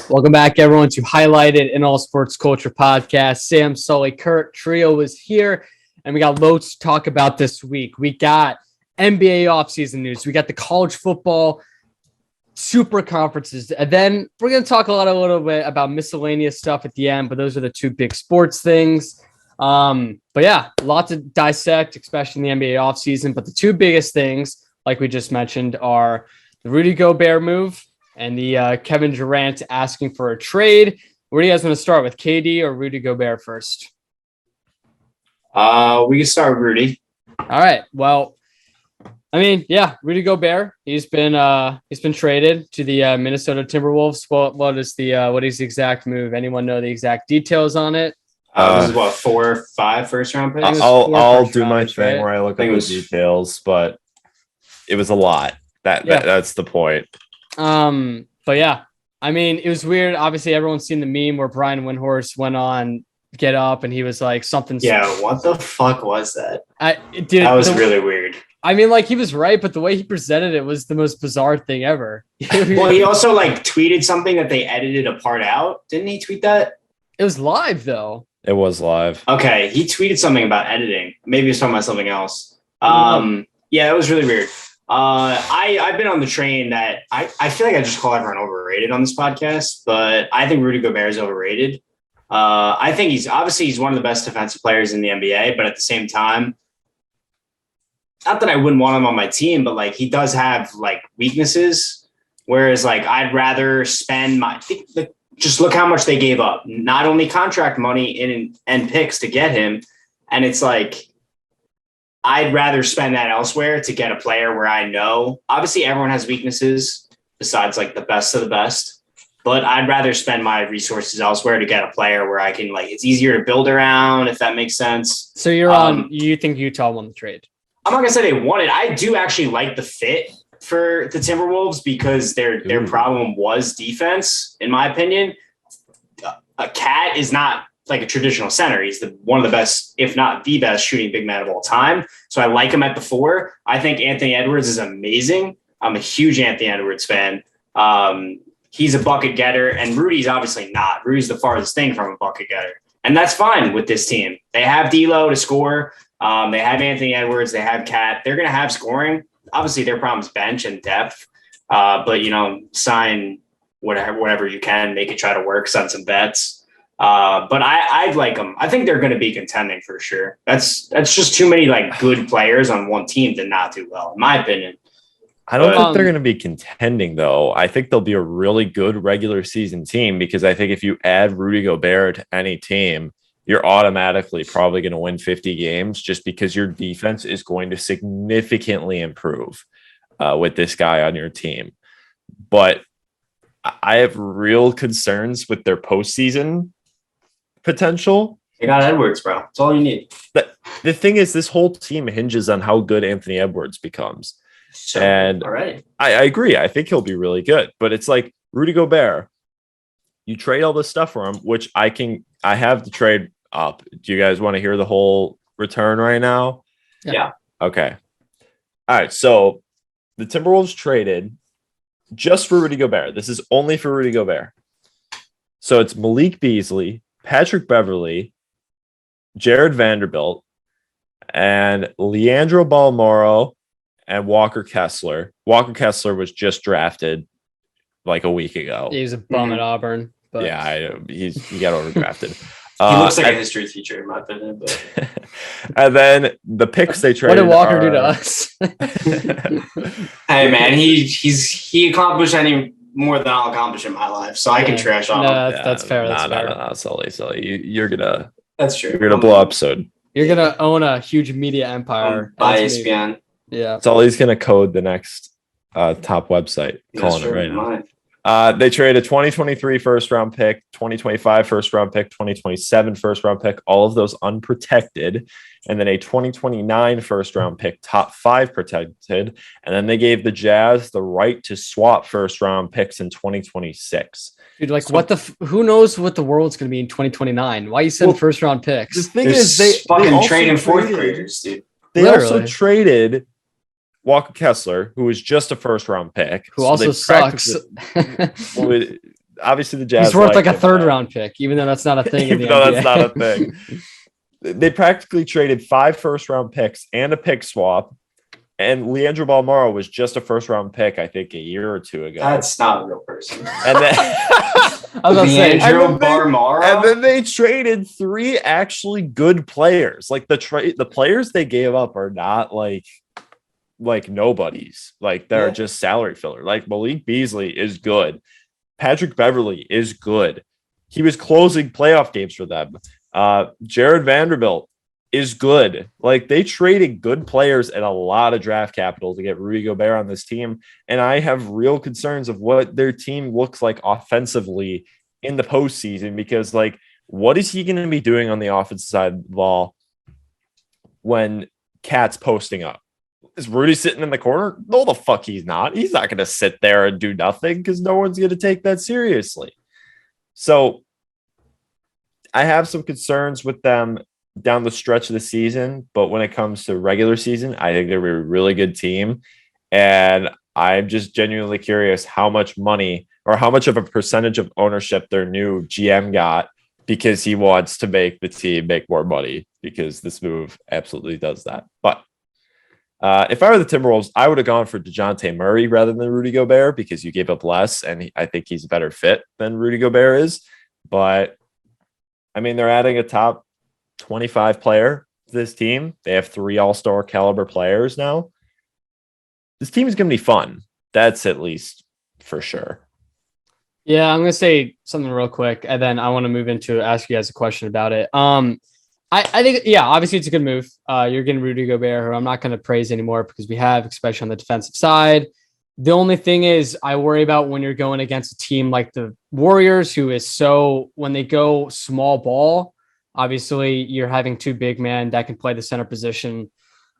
Welcome back, everyone, to Highlighted in All Sports Culture podcast. Sam, Sully, Kurt, trio is here, and we got loads to talk about this week. We got NBA offseason news. We got the college football Superconferences, and then we're going to talk a little bit about miscellaneous stuff at the end, but those are the two big sports things. But yeah, a lot to dissect, especially in the NBA offseason. But the two biggest things, like we just mentioned, are the Rudy Gobert move and the Kevin Durant asking for a trade. Where do you guys want to start with, KD or Rudy Gobert first? We can start with Rudy. All right. Well, I mean, yeah, Rudy Gobert. He's been traded to the Minnesota Timberwolves. What is the exact move? Anyone know the exact details on it? This is 4 or 5 first round picks. I'll do my thing where I look at the details, but it was a lot. That's the point. But yeah, I mean, it was weird. Obviously, everyone's seen the meme where Brian Windhorst went on Get Up and he was like something. Yeah, what the fuck was that? That was really weird. I mean, like, he was right, but the way he presented it was the most bizarre thing ever. Well, he also tweeted something that they edited a part out. Didn't he tweet that? It was live though. It was live. Okay, he tweeted something about editing. Maybe he was talking about something else. Yeah, it was really weird. I've been on the train that I feel like I just call everyone overrated on this podcast, but I think Rudy Gobert is overrated. I think he's one of the best defensive players in the NBA, but at the same time, not that I wouldn't want him on my team, but he does have weaknesses. Whereas I'd rather spend just look how much they gave up, not only contract money and picks to get him. And it's I'd rather spend that elsewhere to get a player where I know, obviously everyone has weaknesses besides the best of the best, but I'd rather spend my resources elsewhere to get a player where I can it's easier to build around, if that makes sense. So you think Utah won the trade? I'm not going to say they won it. I do actually like the fit for the Timberwolves because their problem was defense, in my opinion. A Cat is not a traditional center. He's one of the best, if not the best, shooting big man of all time. So I like him at the 4. I think Anthony Edwards is amazing. I'm a huge Anthony Edwards fan. He's a bucket getter, and Rudy's obviously not. Rudy's the farthest thing from a bucket getter. And that's fine with this team. They have D'Lo to score. They have Anthony Edwards. They have Cat. They're going to have scoring. Obviously, their problem is bench and depth. But, sign whatever you can. Make it try to work. Send some bets. But I'd like them. I think they're going to be contending for sure. That's just too many good players on one team to not do well, in my opinion. I don't think they're going to be contending, though. I think they'll be a really good regular season team because I think if you add Rudy Gobert to any team, you're automatically probably going to win 50 games just because your defense is going to significantly improve with this guy on your team. But I have real concerns with their postseason potential. They got Edwards, bro. That's all you need. The thing is, this whole team hinges on how good Anthony Edwards becomes. So, and all right. I agree. I think he'll be really good. But it's Rudy Gobert. You trade all this stuff for him, which I have the trade up. Do you guys want to hear the whole return right now? Yeah. Okay. All right. So the Timberwolves traded just for Rudy Gobert. This is only for Rudy Gobert. So it's Malik Beasley, Patrick Beverley, Jarred Vanderbilt, and Leandro Bolmaro and Walker Kessler. Walker Kessler was just drafted a week ago. He was a bum at Auburn. But yeah, he got overdrafted. He looks like a history teacher, in my opinion. But. And then the picks they traded. What did Walker do to us? Hey, man, he accomplished any more than I'll accomplish in my life, so I can trash on him. That's fair. That's fair. No, Sully. You're gonna. That's true. You're gonna blow up soon. You're gonna own a huge media empire. By ESPN. Yeah. Sully's gonna code the next top website. Calling it right now. They traded a 2023 first round pick, 2025 first round pick, 2027 first round pick, all of those unprotected, and then a 2029 first round pick, top 5 protected. And then they gave the Jazz the right to swap first round picks in 2026. Dude, who knows what the world's going to be in 2029? Why you send first round picks? The thing is, they fucking trading fourth graders, dude. They also traded Walker Kessler, who was just a first round pick, who also sucks. obviously the Jazz. He's worth like a third round pick, even though that's not a thing. Even though that's not a thing. They practically traded 5 first-round picks and a pick swap. And Leandro Bolmaro was just a first-round pick, I think, a year or two ago. That's not a real person. And then Leandro Bolmaro. And then they traded 3 actually good players. Like the players they gave up are not like nobodies. Like they're just salary filler. Like Malik Beasley is good. Patrick Beverley is good. He was closing playoff games for them. Jarred Vanderbilt is good. Like they traded good players and a lot of draft capital to get Rudy Gobert on this team. And I have real concerns of what their team looks like offensively in the postseason, because like, what is he going to be doing on the offensive side of the ball when Cat's posting up? Is Rudy sitting in the corner? No, the fuck he's not. He's not going to sit there and do nothing because no one's going to take that seriously. So I have some concerns with them down the stretch of the season, but when it comes to regular season, I think they're a really good team. And I'm just genuinely curious how much money or how much of a percentage of ownership their new GM got because he wants to make the team make more money, because this move absolutely does that. But if I were the Timberwolves, I would have gone for DeJounte Murray rather than Rudy Gobert, because you gave up less, and I think he's a better fit than Rudy Gobert is. But I mean, they're adding a top 25 player to this team. They have 3 all-star caliber players now. This team is going to be fun. That's at least for sure. Yeah, I'm going to say something real quick, and then I want to move into ask you guys a question about it. I think, obviously it's a good move. You're getting Rudy Gobert, who I'm not going to praise anymore because we have, especially on the defensive side. The only thing is I worry about when you're going against a team like the Warriors, who is so, when they go small ball, obviously you're having 2 big men that can play the center position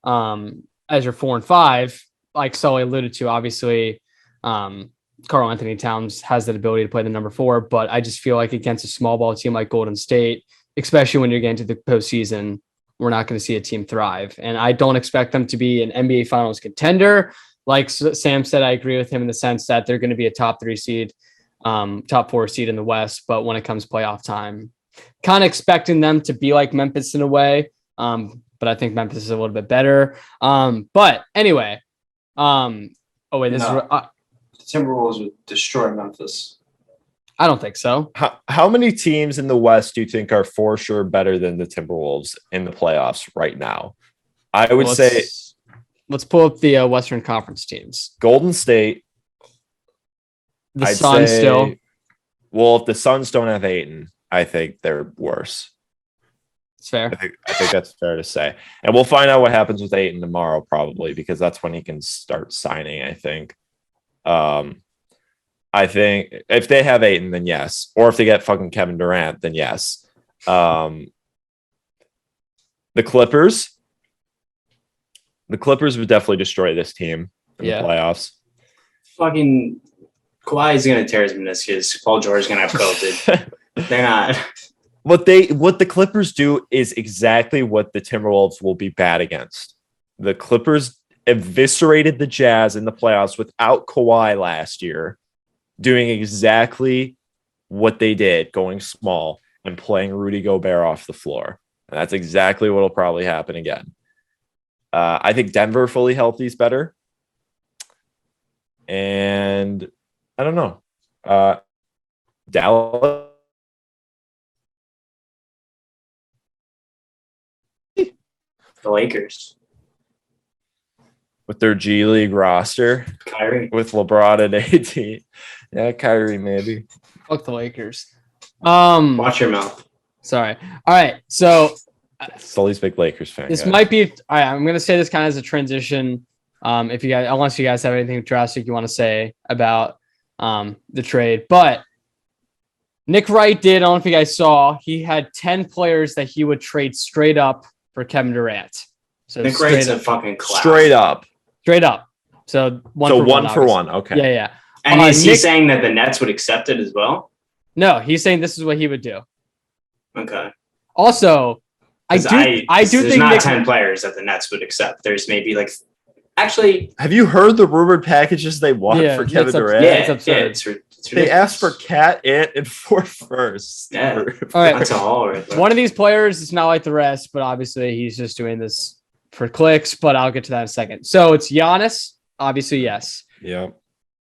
as your 4 and 5, like Sully alluded to. Obviously, Karl Anthony Towns has that ability to play the number 4, but I just feel like against a small ball team like Golden State, especially when you're getting to the postseason, we're not going to see a team thrive. And I don't expect them to be an NBA Finals contender. Like Sam said, I agree with him in the sense that they're going to be a top 3 seed, top 4 seed in the West. But when it comes playoff time, kind of expecting them to be like Memphis in a way. But I think Memphis is a little bit better. But anyway, the Timberwolves would destroy Memphis. I don't think so. How many teams in the West do you think are for sure better than the Timberwolves in the playoffs right now? I would say let's pull up the Western Conference teams. Golden State. The Suns still. Well, if the Suns don't have Ayton, I think they're worse. It's fair. I think that's fair to say. And we'll find out what happens with Ayton tomorrow, probably, because that's when he can start signing, I think. I think if they have Ayton, then yes. Or if they get fucking Kevin Durant, then yes. The Clippers would definitely destroy this team in the playoffs. Fucking Kawhi is going to tear his meniscus. Paul George is going to have COVID. They're not. What the Clippers do is exactly what the Timberwolves will be bad against. The Clippers eviscerated the Jazz in the playoffs without Kawhi last year, doing exactly what they did, going small and playing Rudy Gobert off the floor. And that's exactly what will probably happen again. I think Denver fully healthy is better. And I don't know. Dallas. The Lakers. With their G League roster. Kyrie. With LeBron and AD. Yeah, Kyrie, maybe. Fuck the Lakers. Watch your mouth. Sorry. All right. So Sully's big Lakers fan. This might be all right. I'm gonna say this kind of as a transition. If you guys, unless you guys have anything drastic you want to say about the trade, but Nick Wright did. I don't know if you guys saw. He had 10 players that he would trade straight up for Kevin Durant. So Nick Wright's a fucking class. Straight up. So one for one. Okay. Yeah. And is he saying that the Nets would accept it as well? No, he's saying this is what he would do. Okay. Also, I do think there's not 10 players that the Nets would accept. There's maybe actually. Have you heard the rumored packages they want for Kevin Durant? It's absurd. It's They asked for Cat, Ant, and 4 firsts. Yeah. All right. That's a haul right there. One of these players is not like the rest, but obviously he's just doing this for clicks, but I'll get to that in a second. So it's Giannis, obviously, yes. Yeah.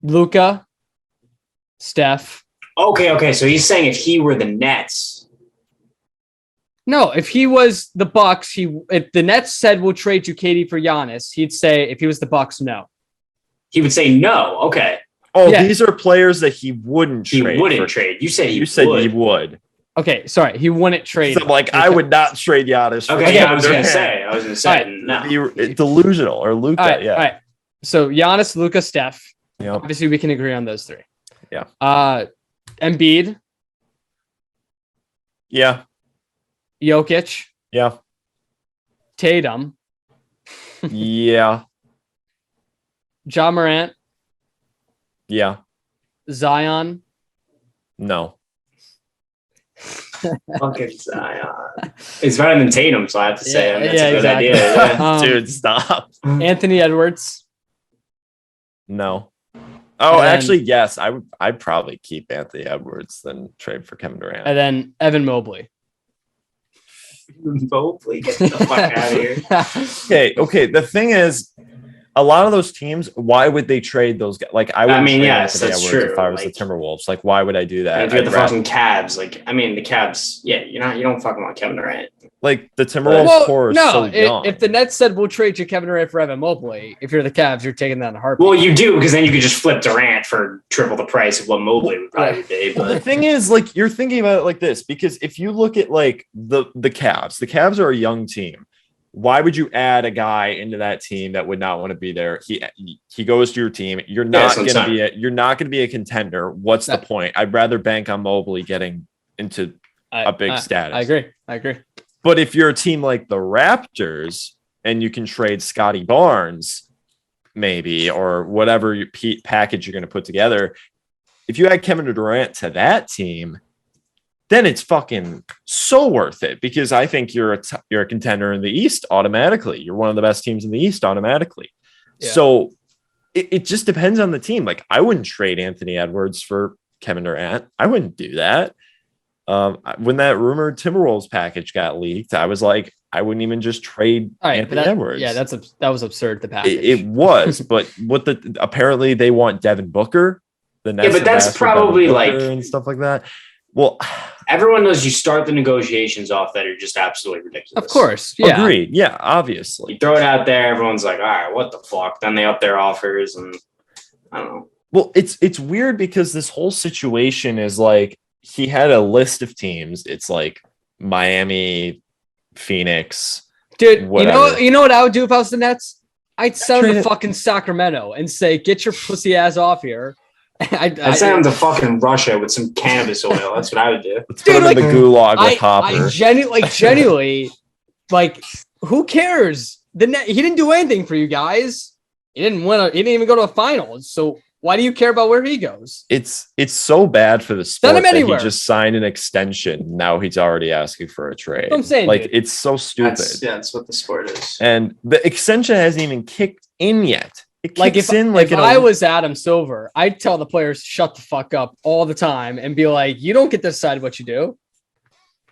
Luka, Steph. Okay. So he's saying if he were the Nets. No, if he was the Bucks, if the Nets said we'll trade you KD for Giannis, he'd say if he was the Bucks, no. He would say no. Okay. Oh, Yeah. these are players that he wouldn't trade. He wouldn't trade. You said he would. Okay, sorry, he wouldn't trade. So, like, I would not trade Giannis. Okay, yeah, I was going to say. Right. No. Delusional or Luka, All right, yeah. all right. So Giannis, Luka, Steph. Yep. Obviously, we can agree on those 3. Yeah. Embiid, Yeah. Jokic, Yeah. Tatum, Yeah. Ja Morant, Yeah. Zion. No. Fucking Zion. It's better than Tatum, so I have to say that's a good exactly. idea. Yeah. Dude, stop. Anthony Edwards. No. Oh, And- actually, yes. I'd probably keep Anthony Edwards than trade for Kevin Durant. And then Evan Mobley. Mobley, get the fuck out of here. Okay. The thing is, a lot of those teams, why would they trade those guys? Like, I would. Yes, that's true. If I was the Timberwolves, like, why would I do that? And if you got the fucking Cavs, the Cavs, you don't fucking want Kevin Durant. Like the Timberwolves core is so young. If the Nets said we'll trade you Kevin Durant for Evan Mobley, if you're the Cavs, you're taking that in a heartbeat. Well, you do, because then you could just flip Durant for triple the price of what Mobley would probably be. Well, the But thing is, like, you're thinking about it like this, because if you look at like the Cavs are a young team. Why would you add a guy into that team that would not want to be there? He goes to your team. You're not going to be a contender. What's the point? I'd rather bank on Mobley getting into a big status. I agree. But if you're a team like the Raptors and you can trade Scotty Barnes, maybe, or whatever package you're going to put together, if you add Kevin Durant to that team, then it's fucking so worth it, because I think you're a contender in the East automatically. You're one of the best teams in the East automatically. Yeah. So it just depends on the team. Like, I wouldn't trade Anthony Edwards for Kevin Durant. I wouldn't do that. When that rumored Timberwolves package got leaked, I was like, I wouldn't even just trade Anthony Edwards. Yeah, that was absurd. The package. It was, but apparently they want Devin Booker. The Nets, but that's probably like and stuff like that. Well, everyone knows you start the negotiations off that are just absolutely ridiculous. Of course. Yeah. Agreed. Yeah, obviously. You throw it out there, everyone's like, all right, what the fuck? Then they up their offers, and I don't know. Well, it's weird because this whole situation is like, he had a list of teams. It's like Miami, Phoenix. Dude, whatever. you know what I would do if I was the Nets? I'd send them to fucking Sacramento and say, get your pussy ass off here. I'd send them to fucking Russia with some cannabis oil. That's what I would do. Let's put him in the gulag with Hopper. I genuinely, like, who cares? He didn't do anything for you guys. He didn't win. He didn't even go to a finals. So why do you care about where he goes? It's so bad for the sport that he just signed an extension. Now he's already asking for a trade. That's what I'm saying, like, dude. it's so stupid. That's what the sport is. And the extension hasn't even kicked in yet. It Like, kicks if I was Adam Silver, I'd tell the players to shut the fuck up all the time and be like, you don't get to decide what you do.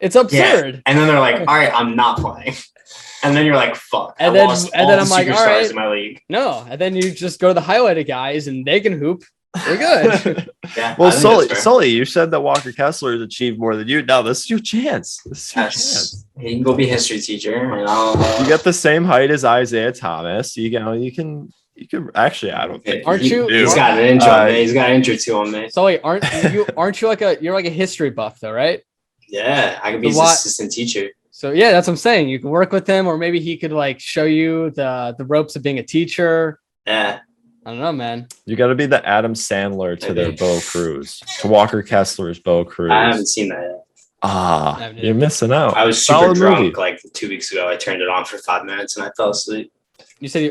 It's absurd. Yeah. And then they're like, all right, I'm not playing. And then you're like, fuck. And then I'm like, all right, in my league. No. And then you just go to the highlighted guys and they can hoop. We're good. Yeah. Well, Sully, you said that Walker Kessler has achieved more than you. Now this is your chance. He can go be a history teacher. You get the same height as Isaiah Thomas. You can actually, I don't think. Aren't you? He's got an inch on me. He's got an inch or two on me. Sully, aren't you you're like a history buff though, right? Yeah, I could be his assistant teacher. So yeah, that's what I'm saying. You can work with him, or maybe he could like show you the ropes of being a teacher. Yeah. I don't know, man. You got to be the Adam Sandler to their Bo Cruz, to Walker Kessler's Bo Cruz. I haven't seen that yet. You're missing out. I was super drunk like 2 weeks ago. I turned it on for 5 minutes and I fell asleep. You said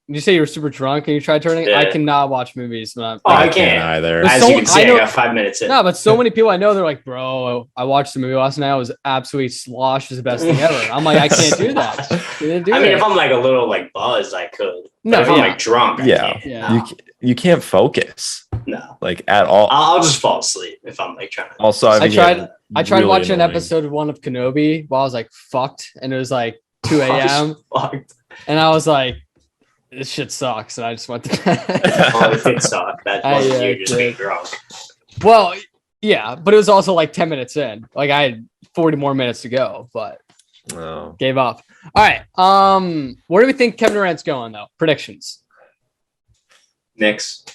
you say you were super drunk and you tried turning it? Yeah. I cannot watch movies. I can't either. As you can see, I got 5 minutes in. No, but so many people I know, they're like, bro, I watched the movie last night. I was absolutely sloshed. It's the best thing ever. I'm like, I can't do that. If I'm like a little like buzzed, I could. No, if I'm like drunk, I can't. You can't focus. No. Like at all. I'll just fall asleep if I'm like trying to. Also, I tried really watching annoying. episode 1 of Kenobi while I was like fucked, and it was like 2 a.m. Fucked. and I was like, this shit sucks, and I just went to bed. Oh, it did suck. That wasn't you just being drunk. Well, yeah, but it was also like 10 minutes in. Like I had 40 more minutes to go, but gave up. All right. Where do we think Kevin Durant's going though? Predictions. Knicks.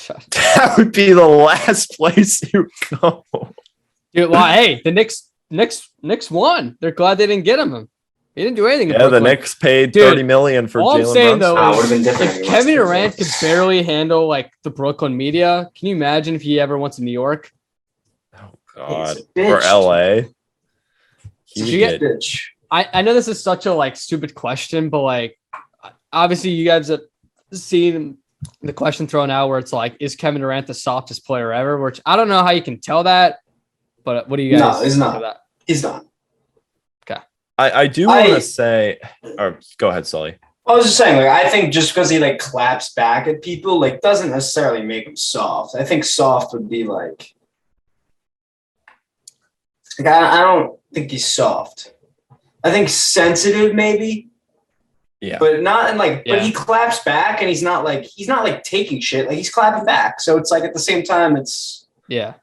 That would be the last place you go. Dude, well, hey, the Knicks won. They're glad they didn't get him. He didn't do anything. Yeah, the Knicks paid $30 million for all I'm Jalen saying, Brunson. though, would have been different. if Kevin Durant could barely handle like the Brooklyn media, can you imagine if he ever went to New York? Oh God, He's a bitch. or LA? Bitch. I know this is such a like stupid question, but like obviously you guys have seen the question thrown out where it's like, is Kevin Durant the softest player ever? Which I don't know how you can tell that, but what do you guys? No, he's think not. of that? He's not. I do want to say, or go ahead, Sully. I was just saying, like, I think just because he like claps back at people, like, doesn't necessarily make him soft. I think soft would be like I don't think he's soft. I think sensitive, maybe. Yeah, But not in like, Yeah. but he claps back, and he's not like taking shit. Like he's clapping back. So it's like at the same time, it's Yeah.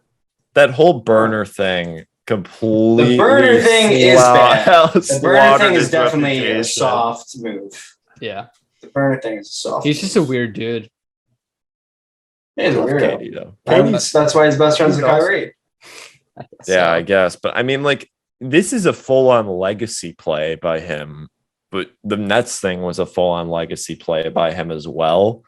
that whole burner thing completely. the burner thing is bad. The burner slaughtered thing is his definitely a reputation. soft move. Yeah. The burner thing is soft. He's just a weird dude. He's a Love weirdo. KD, though. That's why his best friend's with He's awesome. Kyrie. Yeah, I guess. But I mean, like, this is a full-on legacy play by him. But the Nets thing was a full-on legacy play by him as well.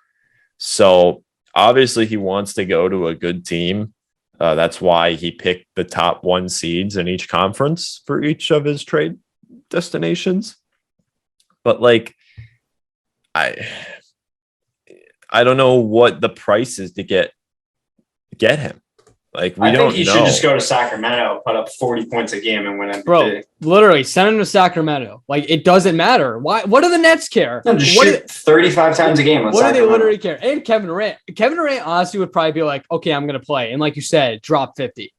So obviously he wants to go to a good team. That's why he picked the top 1 seeds in each conference for each of his trade destinations. But like, I don't know what the price is to get him. Like, we I don't think he know. should just go to Sacramento, put up 40 points a game, and win MVP. Bro, literally send him to Sacramento. Like it doesn't matter. Why? What do the Nets care? No, just What shoot 35 times a game. On What do they Sacramento. literally care? And Kevin Durant. Kevin Durant honestly would probably be like, okay, I'm going to play. And like you said, drop 50.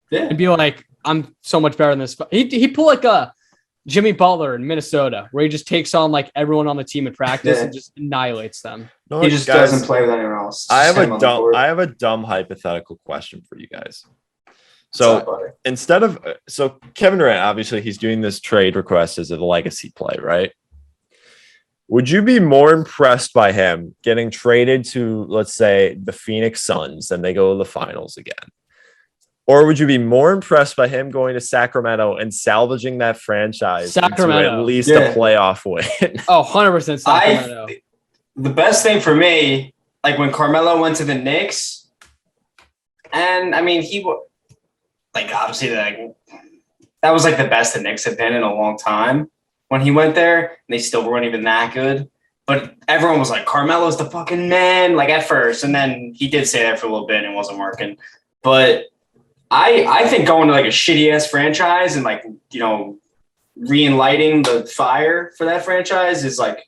Yeah. And be like, I'm so much better than this. He pulled like a Jimmy Butler in Minnesota where he just takes on like everyone on the team in practice Yeah. and just annihilates them. No, He just guys, doesn't play with anyone else. It's I just have him a on the dumb court. I have a dumb hypothetical question for you guys. What's up, So buddy? instead of Kevin Durant, obviously he's doing this trade request as a legacy play, right? Would you be more impressed by him getting traded to, let's say, the Phoenix Suns and they go to the finals again? Or would you be more impressed by him going to Sacramento and salvaging that franchise into Sacramento. at least Yeah. a playoff win? Oh, 100% Sacramento. The best thing for me, like when Carmelo went to the Knicks, and I mean, like obviously like that was like the best the Knicks have been in a long time. When he went there, and they still weren't even that good. But everyone was like, Carmelo's the fucking man, like at first. And then he did say that for a little bit and it wasn't working. But I think going to like a shitty ass franchise and like, you know, re-enlighting the fire for that franchise is like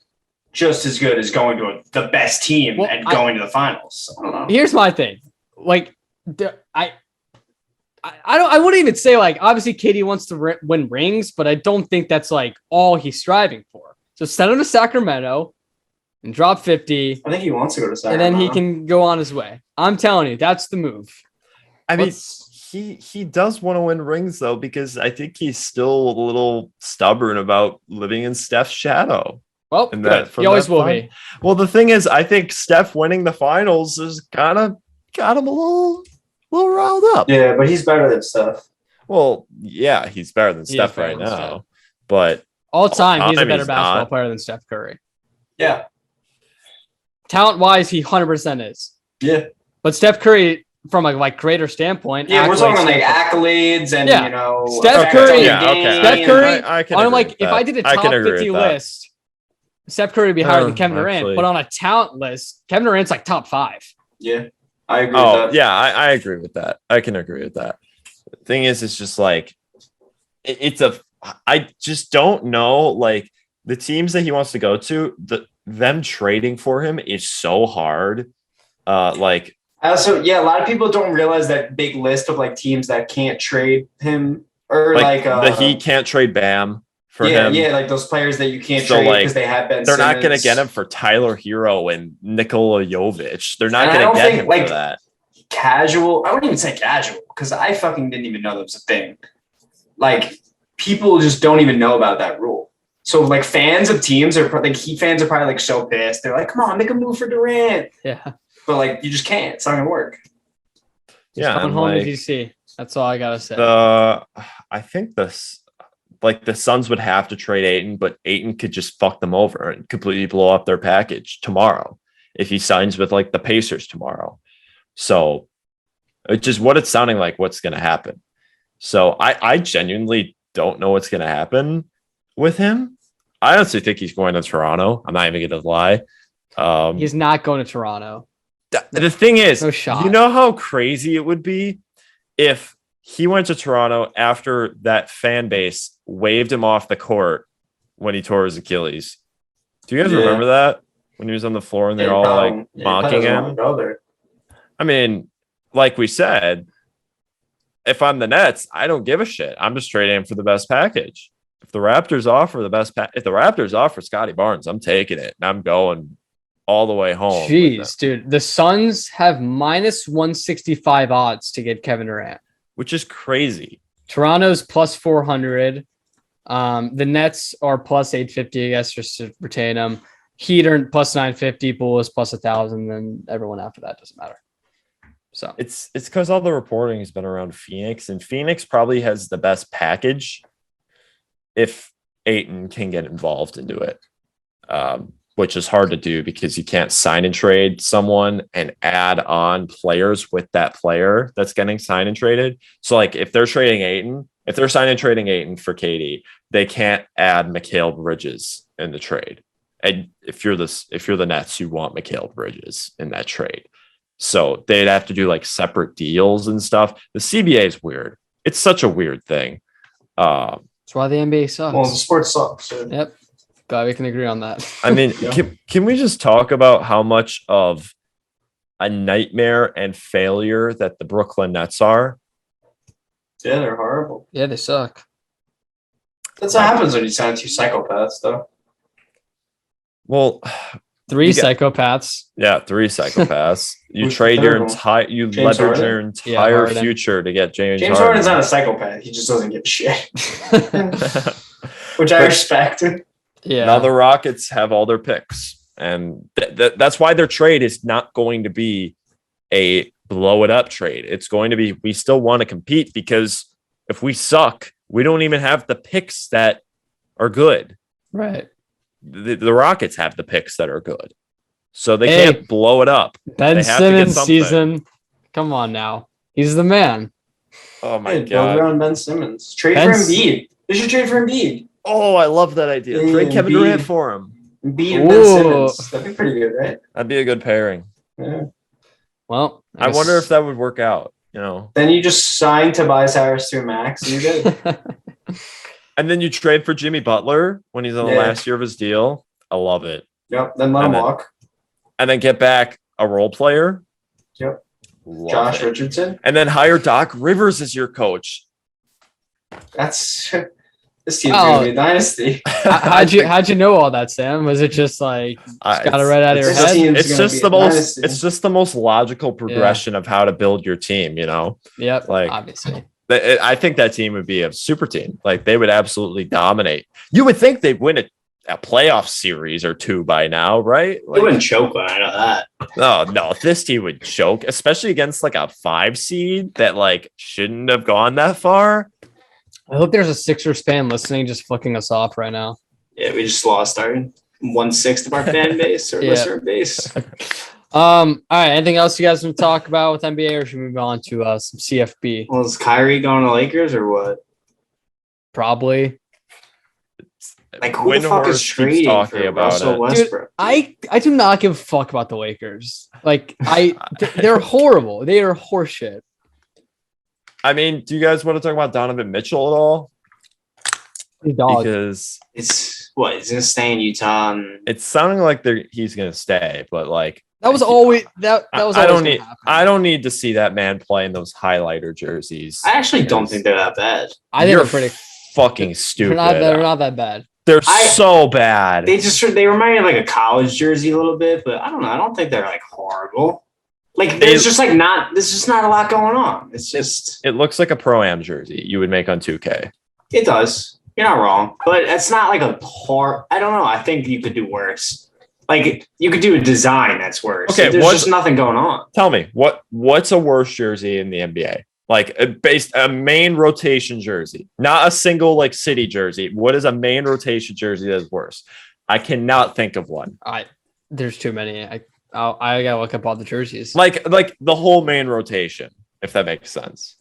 just as good as going to the best team and going to the finals. I don't know. Here's my thing. Like, I wouldn't even say like obviously KD wants to win rings, but I don't think that's like all he's striving for. So send him to Sacramento and drop 50, I think he wants to go to and Sacramento. then he can go on his way. I'm telling you, that's the move. I mean, he does want to win rings though, because I think he's still a little stubborn about living in Steph's shadow. Well, And good. that- He from always that will fun- be. Well, the thing is, I think Steph winning the finals is kind of got him a little riled up. Yeah, but he's better than Steph. Well, yeah, he's better than He is Steph better right than now, Steph. but All time, he's a time better he's basketball not. player than Steph Curry. Yeah. Talent-wise, he 100% is. Yeah. But Steph Curry, from a like creator standpoint, Yeah, we're talking like standpoint- accolades and, Yeah. you know. Steph effect Curry- on the yeah, okay. game. Steph Curry, I can I'm agree like, with if that. I did a I can top agree 50 with that. list, Steph Curry would be higher than Oh, Kevin Durant. actually. But on a talent list, Kevin Durant's like top 5. Yeah. I agree with Oh, that. yeah, I agree with that. I can agree with that. The thing is, it's just like, I just don't know, like, the teams that he wants to go to, them trading for him is so hard. Like, A lot of people don't realize that big list of like teams that can't trade him or the Heat can't trade Bam for him. Yeah, like those players that you can't trade because they have Ben They're Simmons. not going to get him for Tyler Hero and Nikola Jovic. They're not going to get him for that. Casual. I wouldn't even say casual because I fucking didn't even know that was a thing. Like people just don't even know about that rule. So like fans of teams Heat fans are probably like so pissed. They're like, come on, make a move for Durant. Yeah. But like you just can't. It's not gonna work. Just coming home to DC. That's all I gotta say. I think the Suns would have to trade Ayton, but Ayton could just fuck them over and completely blow up their package tomorrow if he signs with like the Pacers tomorrow. So it's just what it's sounding like what's going to happen. So I genuinely don't know what's going to happen with him. I honestly think he's going to Toronto. I'm not even going to lie. He's not going to Toronto. The thing is, no shot. You know how crazy it would be if he went to Toronto after that fan base waved him off the court when he tore his Achilles. Do you guys remember that? When he was on the floor and they're all like mocking him? I mean, like we said, if I'm the Nets, I don't give a shit. I'm just trading him for the best package. If the Raptors offer Scotty Barnes, I'm taking it and I'm going all the way home. Jeez, dude. The Suns have minus 165 odds to get Kevin Durant, which is crazy. Toronto's plus 400. The Nets are plus 850, I guess, just to retain them. Heat are plus 950, Bulls plus 1,000, then everyone after that doesn't matter. So it's because all the reporting has been around Phoenix, and Phoenix probably has the best package if Ayton can get involved into it, which is hard to do because you can't sign and trade someone and add on players with that player that's getting signed and traded. So like if they're signing and trading Ayton for KD, they can't add Mikal Bridges in the trade. And if you're the Nets, you want Mikal Bridges in that trade. So they'd have to do like separate deals and stuff. The CBA is weird. It's such a weird thing. That's why the NBA sucks. Well, the sport sucks. So. Yep. Glad we can agree on that. I mean, can we just talk about how much of a nightmare and failure that the Brooklyn Nets are? Yeah, they're horrible. Yeah, they suck. That's what happens when you sign two psychopaths, though. Well, three psychopaths. Yeah, three psychopaths. You trade your entire, leverage your entire future to get James Harden. James Harden's not a psychopath. He just doesn't give a shit, which I respect. Yeah. Now the Rockets have all their picks, and that's why their trade is not going to be a blow it up trade. It's going to be, we still want to compete because if we suck, we don't even have the picks that are good. Right. The Rockets have the picks that are good. So they can't blow it up. Ben Simmons season. Come on now. He's the man. Oh my God. Around Ben Simmons. Trade for Embiid. They should trade for Embiid. Oh, I love that idea. Trade Kevin Durant for him. Embiid and Ben Simmons. That'd be pretty good, right? That'd be a good pairing. Yeah. Well, I wonder if that would work out, Then you just sign Tobias Harris to a max. You did. And then you trade for Jimmy Butler when he's on the last year of his deal. I love it. Yep. Then let him walk. And then get back a role player. Yep. Josh Richardson. And then hire Doc Rivers as your coach. This team's gonna be a dynasty. How'd you know all that, Sam? Was it just like got it right out of your head? It's just the most logical progression of how to build your team, Yep. Like obviously. I think that team would be a super team. Like they would absolutely dominate. You would think they'd win a playoff series or two by now, right? They wouldn't choke one. I know that. No, this team would choke, especially against like a 5 seed that like shouldn't have gone that far. I hope there's a Sixers fan listening, just flicking us off right now. Yeah, we just lost our 1/6 of our fan base or listener base. All right. Anything else you guys want to talk about with NBA, or should we move on to some CFB? Well, is Kyrie going to Lakers or what? Probably. Like who the fuck is trading for Russell Westbrook? Dude, I do not give a fuck about the Lakers. Like they're horrible. They are horseshit. I mean, do you guys want to talk about Donovan Mitchell at all? Because he's going to stay in Utah. It's sounding like he's going to stay, but like That was always that was. I don't need to see that man play in those highlighter jerseys. I actually don't think they're that bad. I think they're pretty fucking stupid. They're not that bad. They're so bad. They remind me of like a college jersey a little bit, but I don't know. I don't think they're like horrible. Like there's just not a lot going on. It's just it looks like a Pro-Am jersey you would make on 2K. It does. You're not wrong, but it's not like a hard. I don't know. I think you could do worse. Like you could do a design that's worse. Okay, there's just nothing going on. Tell me what's a worse jersey in the NBA? Like a main rotation jersey, not a single like city jersey. What is a main rotation jersey that's worse? I cannot think of one. There's too many. I gotta look up all the jerseys. Like the whole main rotation, if that makes sense.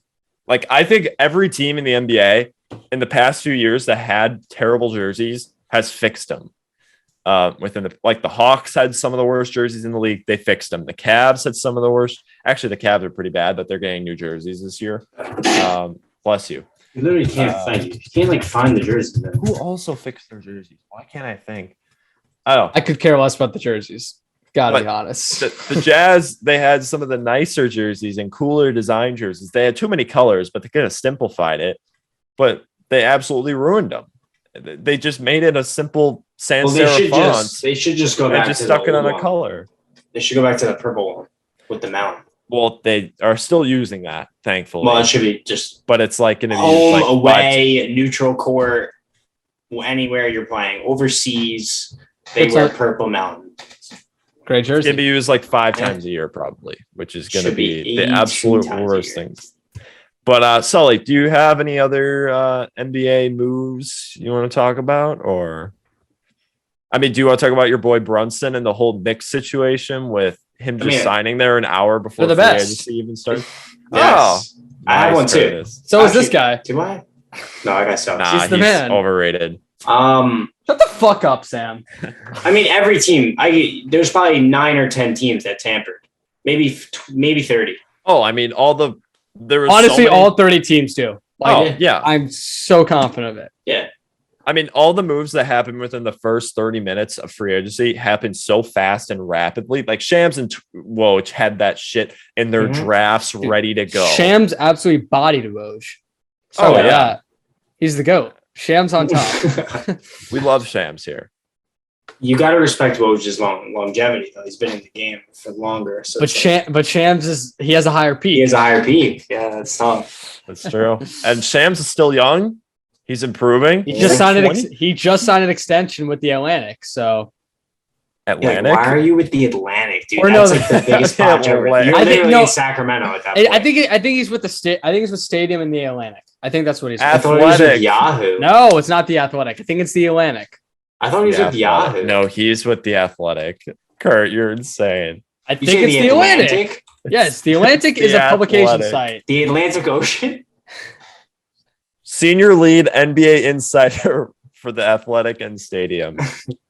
Like I think every team in the NBA in the past few years that had terrible jerseys has fixed them. Within the Hawks had some of the worst jerseys in the league. They fixed them. The Cavs had some of the worst. Actually, the Cavs are pretty bad, but they're getting new jerseys this year. Bless you. You literally can't find you. You can't find the jerseys. Man. Who also fixed their jerseys? Why can't I think? I don't know. I could care less about the jerseys. Gotta be honest. The Jazz, they had some of the nicer jerseys and cooler design jerseys. They had too many colors, but they could have simplified it. But they absolutely ruined them. They just made it a simple sans serif font. They should just go back. Just stuck it on a color. They should go back to the purple one with the mountain. Well, they are still using that, thankfully. Well, it should be just. But it's like going to be home, away, neutral court, anywhere you're playing. Overseas, they wear purple mountain. Great jersey. It's going to be used like 5 times a year, probably, which is going to be the absolute worst things. But Sully, do you have any other NBA moves you want to talk about? Or, I mean, do you want to talk about your boy Brunson and the whole Knicks situation with him just signing there an hour before the free agency even starts? Yes. Oh, I have one too. So is this guy. Do I? No, I got so. Nah, he's the man. Overrated. Shut the fuck up, Sam. I mean, every team. There's probably 9 or 10 teams that tampered. Maybe 30. Oh, I mean, there was honestly all 30 teams do. Yeah. I'm so confident of it. Yeah. I mean, all the moves that happened within the first 30 minutes of free agency happened so fast and rapidly. Like Shams and Woj had that shit in their drafts ready to go. Shams absolutely bodied Woj. Yeah. He's the GOAT. Shams on top. We love Shams here. You got to respect Woj's longevity, though. He's been in the game for longer. So but Shams he has a higher peak. He has a higher peak. Yeah, that's tough. That's true. And Shams is still young. He's improving. He just signed an extension with the Atlantic. So Atlantic. Yeah, why are you with the Atlantic, dude? Or that's like the biggest spot ever. You're literally in Sacramento at that point. I think he's with the state. I think he's with Stadium in the Atlantic. I think that's what he's. I thought he was with Yahoo. No, it's not the Athletic. I think it's the Atlantic. I thought he was with Yahoo. No, he's with the Athletic. Kurt, you're insane. I think it's the Atlantic. Yes, the Atlantic is a publication site. The Atlantic Ocean. Senior lead NBA insider for the Athletic and Stadium.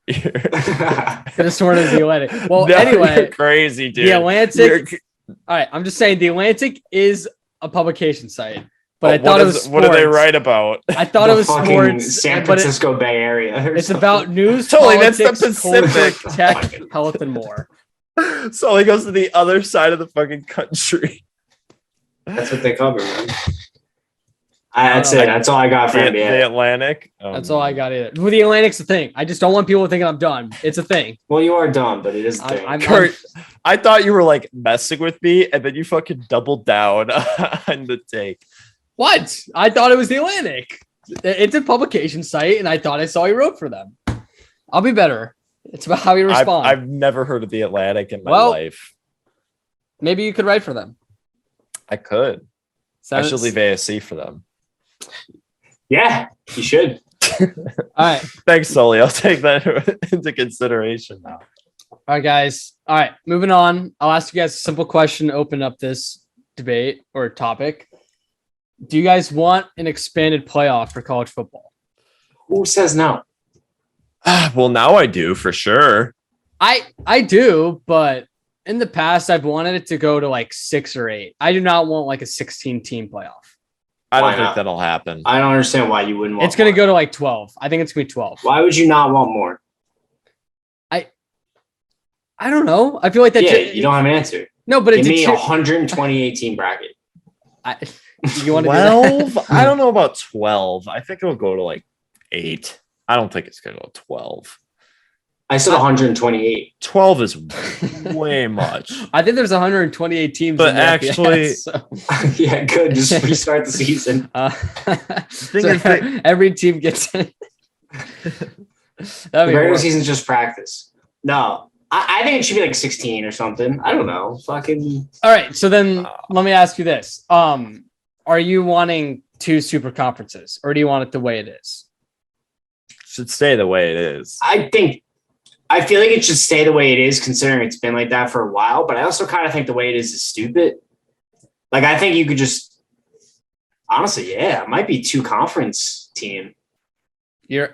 Could have sworn it was the Atlantic. Well, anyway, you're crazy, dude. The Atlantic. All right, I'm just saying the Atlantic is a publication site. But I thought it was sports. What do they write about? I thought it was sports. San Francisco Bay Area. It's about news, totally, politics, that's the Pacific. Culture, tech, health, and more. So he goes to the other side of the fucking country. That's what they cover, man. That's it. That's all I got for NBA. The Atlantic. That's all I got either. Well, the Atlantic's a thing. I just don't want people thinking I'm done. It's a thing. Well, you are done, but it is a thing. Kurt, I thought you were like messing with me, and then you fucking doubled down on the take. What? I thought it was the Atlantic. It's a publication site, and I thought I saw you wrote for them. I'll be better. It's about how you respond. I've never heard of the Atlantic in my life. Maybe you could write for them. I could. I should leave ASC for them. Yeah, you should. All right. Thanks, Sully. I'll take that into consideration now. All right, guys. All right, moving on. I'll ask you guys a simple question to open up this debate or topic. Do you guys want an expanded playoff for college football? Who says no? Well, now I do for sure. I do, but in the past, I've wanted it to go to like 6 or 8. I do not want like a 16-team playoff. I don't think that'll happen. I don't understand why you wouldn't want It's going to go to like 12. I think it's going to be 12. Why would you not want more? I don't know. I feel like that. You don't have an answer. No, but give me a 128 team bracket. You want to 12? I don't know about 12. I think it'll go to like 8. I don't think it's going to go 12. I said 128. 12 is way much. I think there's 128 teams. But in the actually, FBS, so. Yeah, good. Just restart the season. Every team gets it. The regular season's just practice. No, I think it should be like 16 or something. I don't know. Fucking. All right. So then let me ask you this. Are you wanting 2 super conferences or do you want it the way it is? Should stay the way it is. I feel like it should stay the way it is, considering it's been like that for a while. But I also kind of think the way it is stupid. Like, I think you could just, honestly, it might be 2 conference team.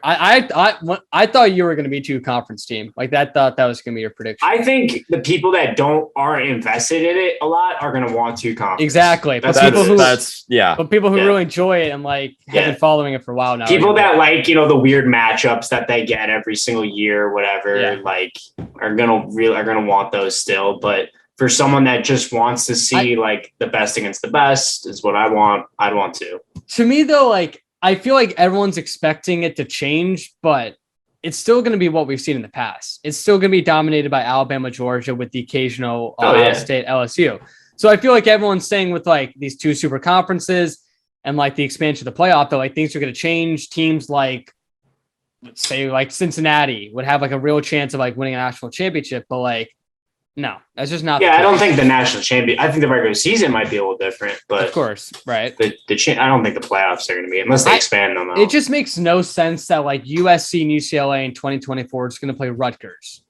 I thought you were going to be 2 conference team. Like that. Thought that was going to be your prediction. I think the people that aren't invested in it a lot are going to want 2 conference. Exactly. But people who really enjoy it and like have been following it for a while now. People that like, the weird matchups that they get every single year or whatever, like are going to want those still. But for someone that just wants to see like the best against the best is what I want. I'd want to. To me though, like, I feel like everyone's expecting it to change, but it's still going to be what we've seen in the past. It's still going to be dominated by Alabama, Georgia with the occasional Ohio State, LSU. So I feel like everyone's staying with like these 2 super conferences and like the expansion of the playoff, though, like things are going to change. Teams like, let's say like Cincinnati would have like a real chance of like winning a national championship, but like, no, that's just not. Yeah, I don't think the national champion. I think the regular season might be a little different, but of course, right. I don't think the playoffs are going to be unless they expand them out. It just makes no sense that like USC and UCLA in 2024 is going to play Rutgers,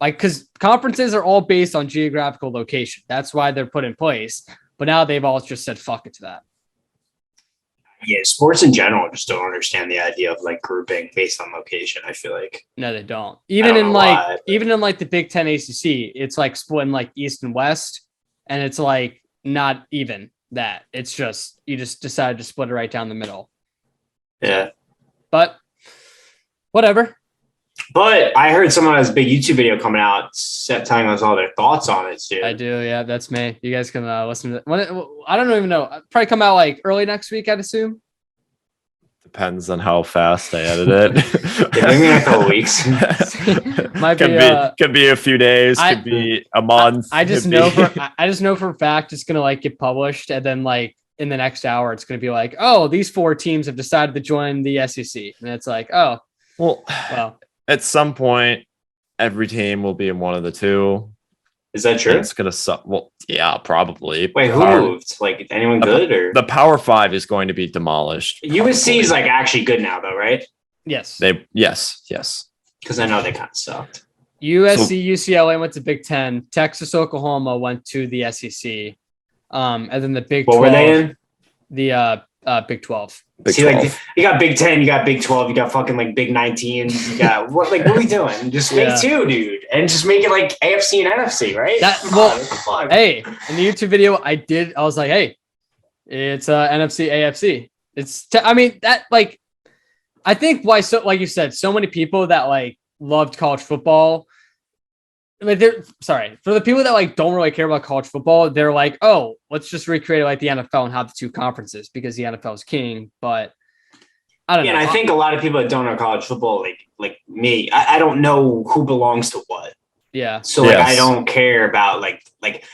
like because conferences are all based on geographical location. That's why they're put in place. But now they've all just said fuck it to that. Yeah, sports in general just don't understand the idea of like grouping based on location. I feel like no, they don't. Even in like the Big Ten ACC, it's like split in like East and West, and it's like not even that. It's just you just decided to split it right down the middle. Yeah, but whatever. But I heard someone has a big YouTube video coming out telling us all their thoughts on it, dude. I do, yeah, that's me. You guys can listen to it. I don't even know. It'll probably come out like early next week, I'd assume. Depends on how fast I edit it. Maybe in a couple weeks. Could be a few days. Could be a month. I just know for a fact it's gonna like get published, and then like in the next hour, it's gonna be like, oh, these 4 teams have decided to join the SEC, and it's like, oh, well. At some point, every team will be in one of the 2. Is that true? It's gonna suck. Well, yeah, probably. Wait, who moved? Like anyone good or the Power 5 is going to be demolished. USC is like actually good now, though, right? Yes. Yes. Because I know they kind of sucked. USC, UCLA went to Big Ten. Texas, Oklahoma went to the SEC. And then the Big 12. What were they in? The Big 12. Like you got Big 10, you got Big 12, you got fucking like Big 19, you got what are we doing? Just make 2, dude, and just make it like AFC and NFC, right? Hey, in the YouTube video, I was like, hey, it's NFC, AFC. I think why so like you said, so many people that like loved college football. Like for the people that like don't really care about college football, they're like, oh, let's just recreate it like the NFL and have the 2 conferences because the NFL is king. But I don't know. And I think a lot of people that don't know college football, like me, I don't know who belongs to what. Yeah. So I don't care about like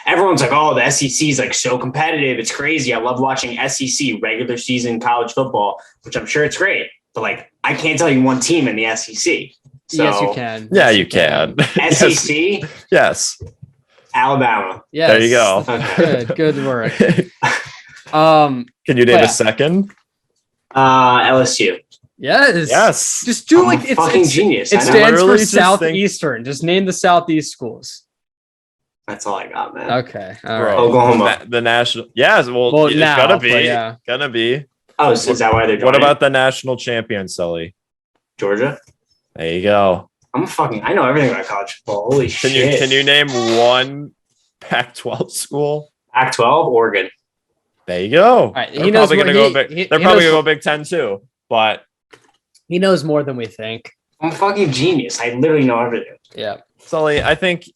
everyone's like, oh, the SEC is like so competitive. It's crazy. I love watching SEC regular season college football, which I'm sure it's great. But like, I can't tell you one team in the SEC. So, yes, you can. Yeah, you can. SEC? Yes. Alabama. Yes. There you go. Okay. Good work. Can you name a second? LSU. Yes. Just do like it's fucking genius. It stands for Southeastern. Just name the Southeast schools. That's all I got, man. Okay. All right. Oklahoma. The national. Yes. Well, it's gonna be. Yeah. Gonna be. Oh, is that why they're doing What about the national champion, Sully? Georgia. There you go. I know everything about college football. Holy shit. Can you name one Pac-12 school? Pac-12, Oregon. There you go. All right. They're probably going to go Big Ten too, but he knows more than we think. I'm a fucking genius. I literally know everything. Yeah. Sully, I think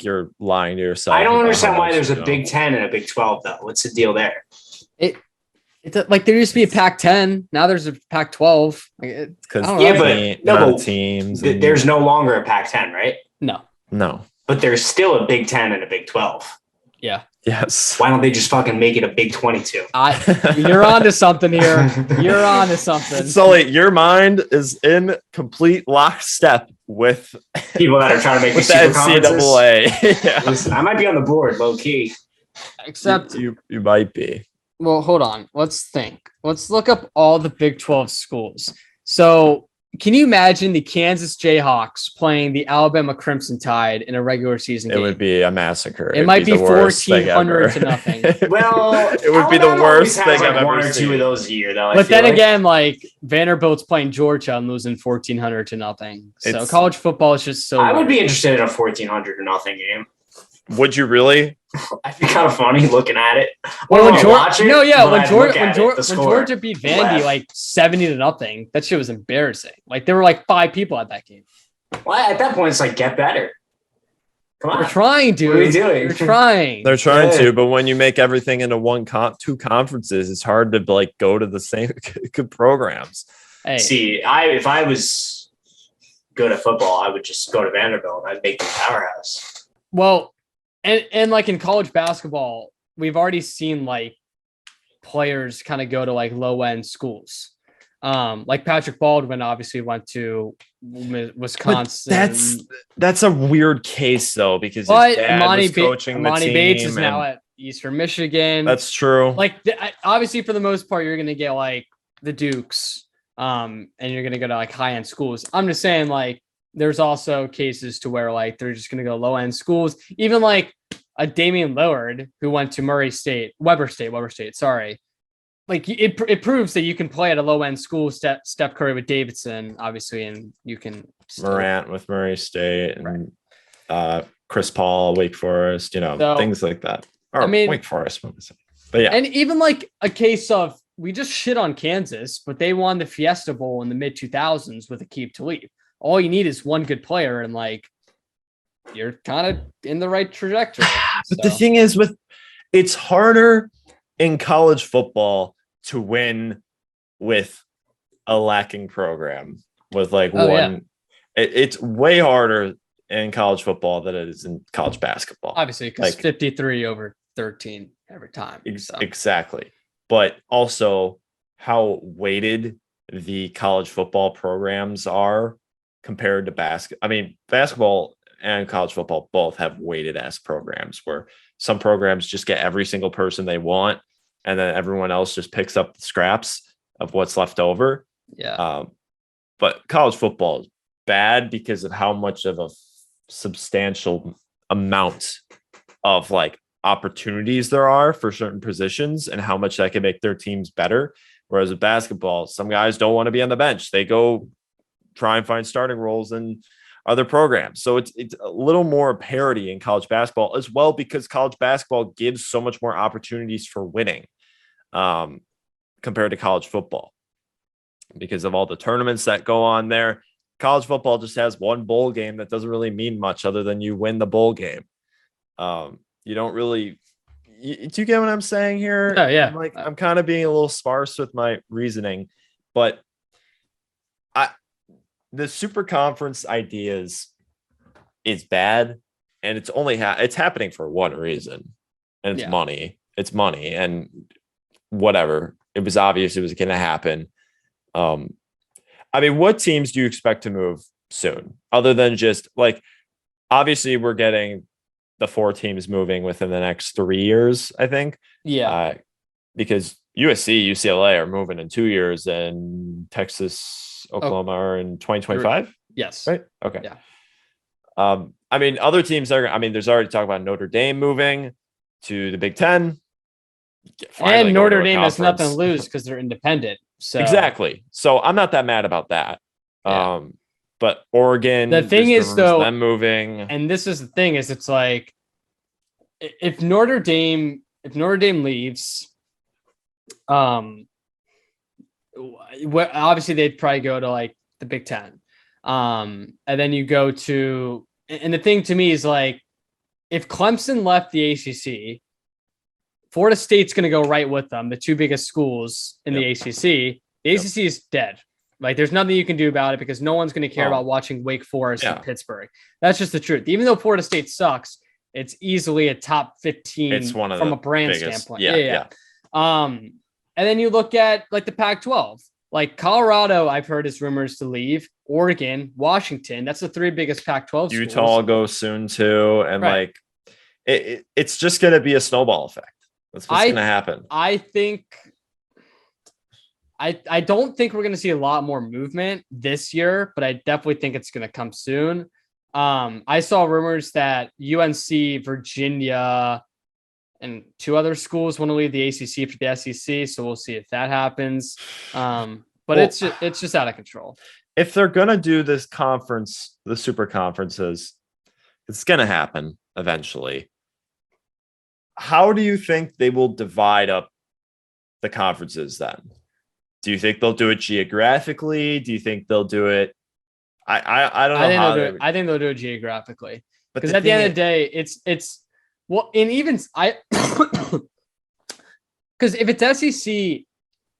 you're lying to yourself. I don't understand why there's a Big 10 and a Big 12 though. What's the deal there? It's like there used to be a Pac-10. Now there's a Pac-12. Because teams. There's no longer a Pac-10, right? No. But there's still a Big 10 and a Big 12. Yeah. Yes. Why don't they just fucking make it a Big 22? You're on to something here. You're on to something. Sully, your mind is in complete lockstep with people that are trying to make with the NCAA. Yeah. Listen, I might be on the board, low key. Except you might be. Well, hold on. Let's think. Let's look up all the Big 12 schools. So, can you imagine the Kansas Jayhawks playing the Alabama Crimson Tide in a regular season game? It would be a massacre. It might be 1,400 to nothing. Well, it would be the worst thing I've ever one or seen. two of those a year, though. But then again, like Vanderbilt's playing Georgia and losing 1,400 to nothing. So college football is just so. I would be interested in a 1,400 to nothing game. Would you really? I think kind of funny looking at it. When Georgia beat Vandy like 70 to nothing, that shit was embarrassing. Like there were like 5 people at that game. Well, at that point, it's like get better. Come on, we're trying, dude. What are we doing? We're trying. They're trying to, but when you make everything into two conferences, it's hard to like go to the same good programs. Hey. See, if I was good at football, I would just go to Vanderbilt. I'd make them powerhouse. Well. And like in college basketball, we've already seen like players kind of go to like low end schools. Like Patrick Baldwin obviously went to Wisconsin. But that's a weird case though, because Imani Bates is now at Eastern Michigan. That's true. Like obviously for the most part, you're going to get like the Dukes and you're going to go to like high end schools. I'm just saying like, there's also cases to where like they're just going to go low end schools, even like a Damian Lillard who went to Weber State. Sorry. Like it proves that you can play at a low end school, Steph Curry with Davidson, obviously. And you can Morant with Murray State and Chris Paul, Wake Forest, things like that. Or Wake Forest. But yeah. And even like a case of, we just shit on Kansas, but they won the Fiesta Bowl in the mid 2000s with Aqib Talib. All you need is one good player and like you're kind of in the right trajectory. But the thing is it's harder in college football to win with a lacking program with like one. Yeah. It's way harder in college football than it is in college basketball. Obviously, because 53 over 13 every time. Exactly. But also how weighted the college football programs are compared to basketball and college football both have weighted ass programs where some programs just get every single person they want and then everyone else just picks up the scraps of what's left over. Yeah. But college football is bad because of how much of a substantial amount of like opportunities there are for certain positions and how much that can make their teams better. Whereas with basketball, some guys don't want to be on the bench. They go try and find starting roles in other programs. So it's a little more parity in college basketball as well, because college basketball gives so much more opportunities for winning compared to college football because of all the tournaments that go on there. College football just has one bowl game that doesn't really mean much other than you win the bowl game. You don't really, do you get what I'm saying here? Yeah. I'm kind of being a little sparse with my reasoning, but the super conference ideas is bad, and it's only it's happening for one reason, and it's money. It's money, and whatever. It was obvious it was going to happen. What teams do you expect to move soon, other than just like, obviously we're getting the 4 teams moving within the next 3 years, I think. Yeah. Because USC, UCLA are moving in 2 years, and Texas, Oklahoma are in 2025. Yes. Right. Okay. Yeah. Other teams there's already talk about Notre Dame moving to the Big Ten. And Notre Dame has nothing to lose because they're independent. So exactly. So I'm not that mad about that. Yeah. But Oregon, the thing is though, them moving, and this is the thing is it's like if Notre Dame leaves, obviously they'd probably go to like the Big Ten, and then you go to And the thing to me is like, if Clemson left the ACC, Florida State's going to go right with them, the two biggest schools in the ACC. The ACC is dead. Like, there's nothing you can do about it because no one's going to care about watching Wake Forest and Pittsburgh. That's just the truth. Even though Florida State sucks, it's easily a top 15 it's one of from the a brand biggest. standpoint. Yeah. And then you look at like the Pac-12. Like Colorado, I've heard is rumors to leave. Oregon, Washington. That's the three biggest Pac-12 Utah schools. goes soon too. And like it's just going to be a snowball effect. That's what's going to happen. I think I don't think we're going to see a lot more movement this year, but I definitely think it's going to come soon. I saw rumors that UNC, Virginia, and two other schools want to leave the ACC for the SEC, so we'll see if that happens. But it's just out of control. If they're going to do this conference, the super conferences, it's going to happen eventually. How do you think they will divide up the conferences then? Do you think they'll do it geographically? Do you think they'll do it? I don't know. I think they'll do it geographically. Because at the end of the day, it's well, and even because if it's SEC,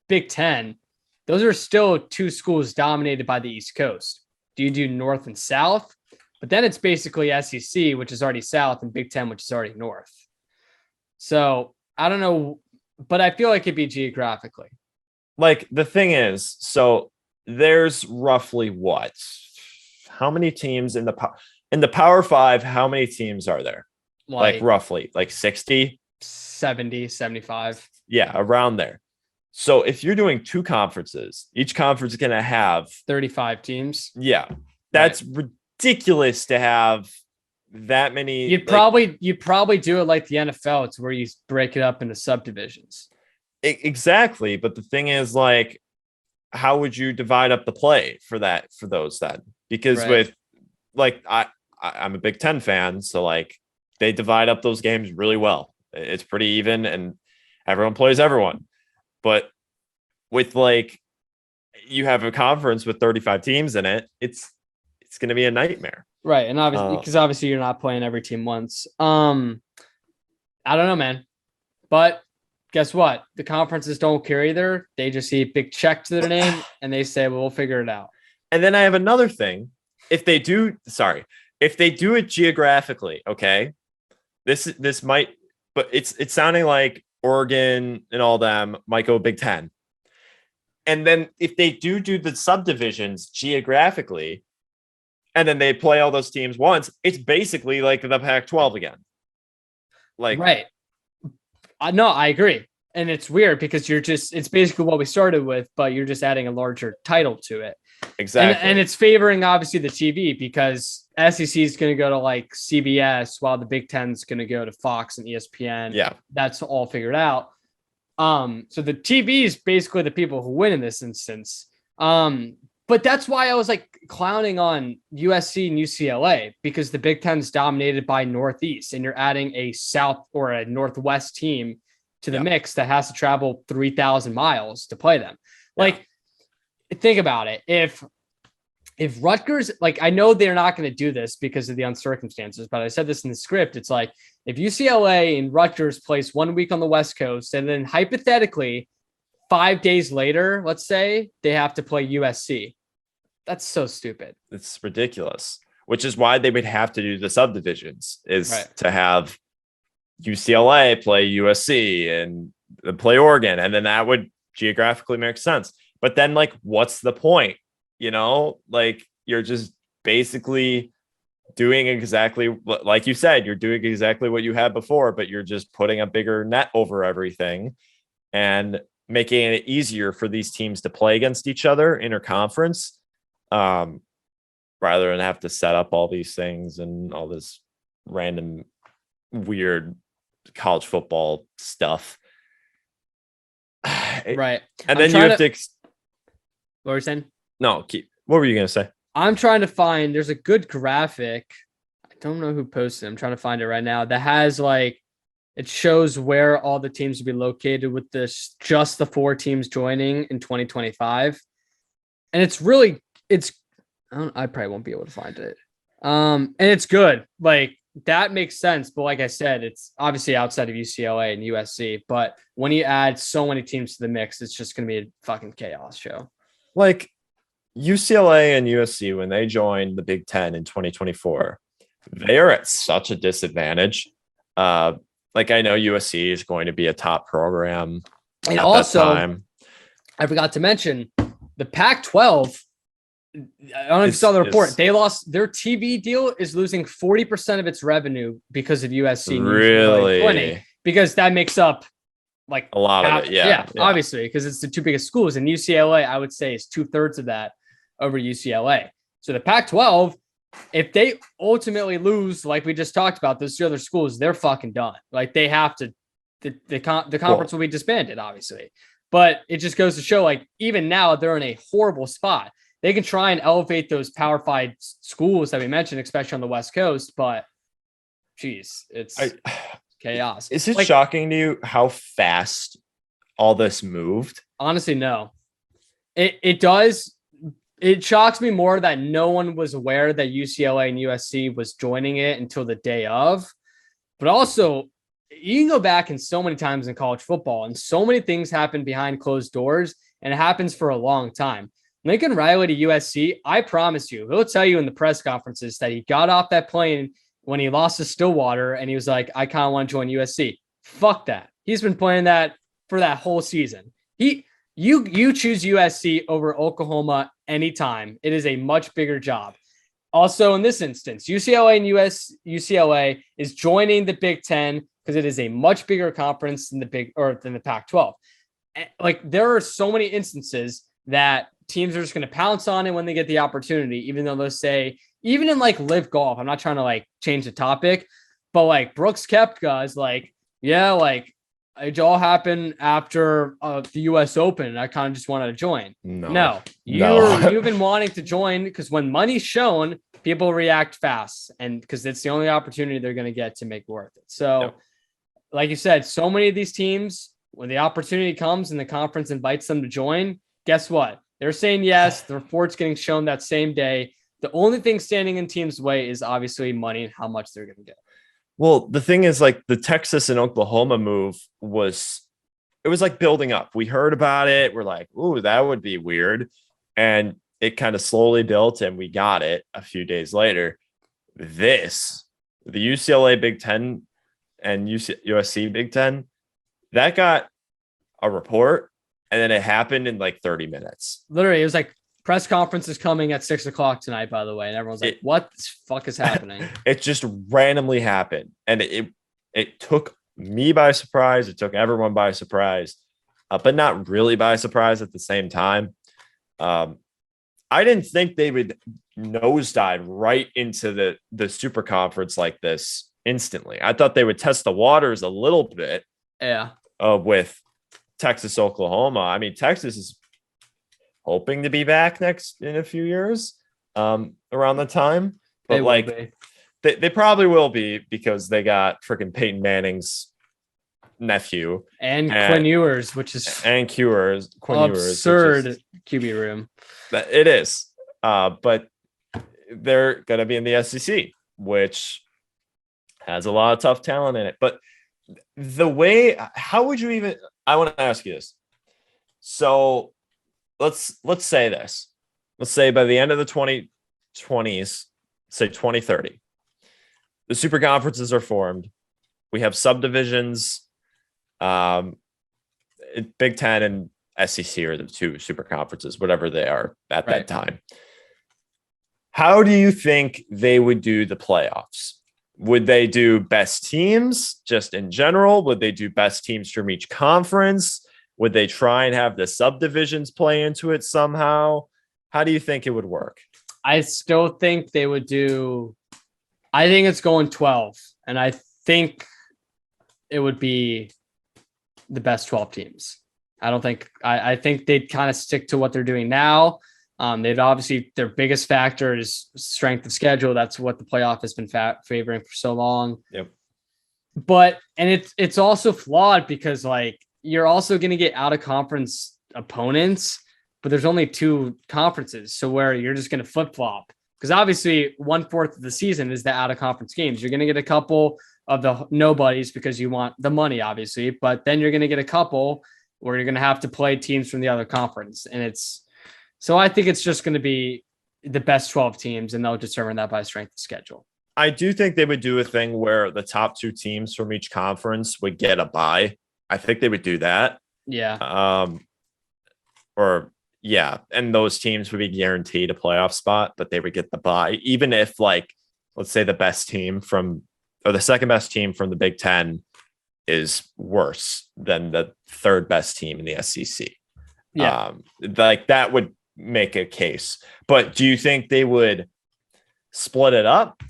Big Ten, those are still two schools dominated by the East Coast. Do you do North and South? But then it's basically SEC, which is already South, and Big Ten, which is already North. So I don't know, but I feel like it'd be geographically. Like the thing is, so there's roughly what? How many teams in the Power Five? How many teams are there? Like roughly, like 60, 70, 75. Yeah, around there. So if you're doing two conferences, each conference is going to have 35 teams. Yeah, that's ridiculous to have that many. You'd probably do it like the NFL. It's where you break it up into subdivisions. Exactly. But the thing is, like, how would you divide up the play for those then? Because with like, I'm a Big Ten fan. So like they divide up those games really well. It's pretty even and everyone plays everyone. But with like, you have a conference with 35 teams in it. It's going to be a nightmare. Right. And obviously you're not playing every team once. I don't know, man, but guess what? The conferences don't care either. They just see a big check to their name and they say, well, we'll figure it out. And then I have another thing. If they do it geographically, okay, this might, but it's sounding like Oregon and all them might go Big Ten. And then if they do the subdivisions geographically, and then they play all those teams once, it's basically like the Pac-12 again. Like, right. No, I agree. And it's weird because it's basically what we started with, but you're just adding a larger title to it. Exactly. And it's favoring obviously the TV because SEC is going to go to like CBS while the Big Ten is going to go to Fox and ESPN. Yeah. That's all figured out. So the TV is basically the people who win in this instance. But that's why I was like clowning on USC and UCLA because the Big Ten is dominated by Northeast and you're adding a South or a Northwest team to the mix that has to travel 3,000 miles to play them. Like, think about it. If Rutgers, like, I know they're not going to do this because of the uncircumstances, but I said this in the script. It's like if UCLA and Rutgers place 1 week on the West Coast and then hypothetically 5 days later, let's say they have to play USC. That's so stupid. It's ridiculous, which is why they would have to do the subdivisions to have UCLA play USC and play Oregon. And then that would geographically make sense. But then like, what's the point? You know, like you're just basically doing exactly like you said, you're doing exactly what you had before, but you're just putting a bigger net over everything and making it easier for these teams to play against each other interconference. Rather than have to set up all these things and all this random weird college football stuff. Right. And then you have to what were you saying? No, what were you going to say? I'm trying to find, there's a good graphic. I don't know who posted it. I'm trying to find it right now. That has like, it shows where all the teams will be located with this, just the 4 teams joining in 2025. And it's really, I probably won't be able to find it. And it's good. Like that makes sense. But like I said, it's obviously outside of UCLA and USC. But when you add so many teams to the mix, it's just going to be a fucking chaos show. Like UCLA and USC, when they joined the Big Ten in 2024, they are at such a disadvantage. Like I know USC is going to be a top program. And at also, that time. I forgot to mention the Pac-12. I don't know if you saw the report. They lost their TV deal is losing 40% of its revenue because of USC. And Really? Because that makes up like a lot of it. Yeah. Obviously, because it's the two biggest schools. And UCLA, I would say, is 2/3 of that over UCLA. So the Pac-12, if they ultimately lose, like we just talked about, those two other schools, they're fucking done. Like they have to, the conference will be disbanded, obviously. But it just goes to show, like, even now they're in a horrible spot. They can try and elevate those Power 5 schools that we mentioned, especially on the West Coast. But, geez, it's chaos. Is it shocking to you how fast all this moved? Honestly, no. It does. It shocks me more that no one was aware that UCLA and USC was joining it until the day of. But also, you can go back in so many times in college football, and so many things happen behind closed doors, and it happens for a long time. Lincoln Riley to USC, I promise you, he'll tell you in the press conferences that he got off that plane when he lost to Stillwater, and he was like, I kind of want to join USC. Fuck that. He's been playing that for that whole season. You choose USC over Oklahoma anytime. It is a much bigger job. Also, in this instance, UCLA and UCLA is joining the Big Ten because it is a much bigger conference than the Pac-12. Like there are so many instances that teams are just going to pounce on it when they get the opportunity, even though they'll say, even in like live golf, I'm not trying to like change the topic, but like Brooks Koepka is like, yeah, like it all happened after the US Open. And I kind of just wanted to join. No. You've been wanting to join because when money's shown, people react fast, and because it's the only opportunity they're going to get to make worth it. So like you said, so many of these teams, when the opportunity comes and the conference invites them to join, guess what? They're saying yes. The report's getting shown that same day. The only thing standing in teams' way is obviously money and how much they're going to get. Well, the thing is, like the Texas and Oklahoma move was like building up. We heard about it. We're like, ooh, that would be weird. And it kind of slowly built and we got it a few days later. The UCLA Big Ten and USC Big Ten, that got a report and then it happened in like 30 minutes. Literally, it was like press conference is coming at 6:00 tonight, by the way. And everyone's like, what the fuck is happening? It just randomly happened. And it took me by surprise. It took everyone by surprise, but not really by surprise at the same time. I didn't think they would nosedive right into the super conference like this instantly. I thought they would test the waters a little bit. Yeah. With Texas, Oklahoma. I mean, Texas is hoping to be back in a few years around the time. But they probably will be because they got freaking Peyton Manning's nephew. And Quinn Ewers, which is Quinn absurd QB room. It is. But they're going to be in the SEC, which has a lot of tough talent in it. But how would you even, I want to ask you this. So let's say this. Let's say by the end of the 2020s, say 2030, the super conferences are formed. We have subdivisions. Big Ten and SEC are the two super conferences, whatever they are at that time. How do you think they would do the playoffs? Would they do best teams just in general? Would they do best teams from each conference? Would they try and have the subdivisions play into it somehow? How do you think it would work? I still think they would do, I think it's going 12. And I think it would be the best 12 teams. I think they'd kind of stick to what they're doing now. They'd obviously, their biggest factor is strength of schedule. That's what the playoff has been favoring for so long. Yep. But, and it's also flawed because like, you're also going to get out of conference opponents, but there's only two conferences. So where you're just going to flip flop Because obviously 1/4 of the season is the out of conference games. You're going to get a couple of the nobodies because you want the money, obviously, but then you're going to get a couple where you're going to have to play teams from the other conference. And so I think it's just going to be the best 12 teams, and they'll determine that by strength of schedule. I do think they would do a thing where the top 2 teams from each conference would get a bye. I think they would do that. Yeah. And those teams would be guaranteed a playoff spot, but they would get the bye, even if, like, let's say the second best team from the Big Ten is worse than the third best team in the SEC. Yeah. Like that would make a case. But do you think they would split it up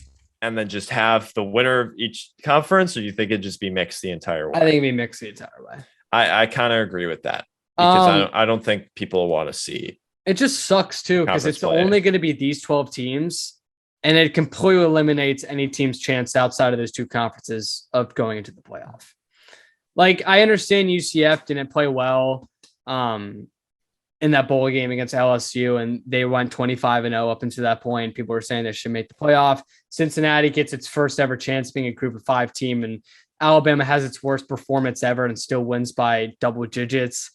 and then just have the winner of each conference, or do you think it'd just be mixed the entire way? I think it'd be mixed the entire way. I kind of agree with that, because I don't think people want to see. It just sucks too, because it's play. only going to be these 12 teams, and it completely eliminates any team's chance outside of those 2 conferences of going into the playoff. Like, I understand UCF didn't play well in that bowl game against LSU, and they went 25-0 up until that point. People were saying they should make the playoff. Cincinnati gets its first ever chance being a group of 5 team, and Alabama has its worst performance ever and still wins by double digits.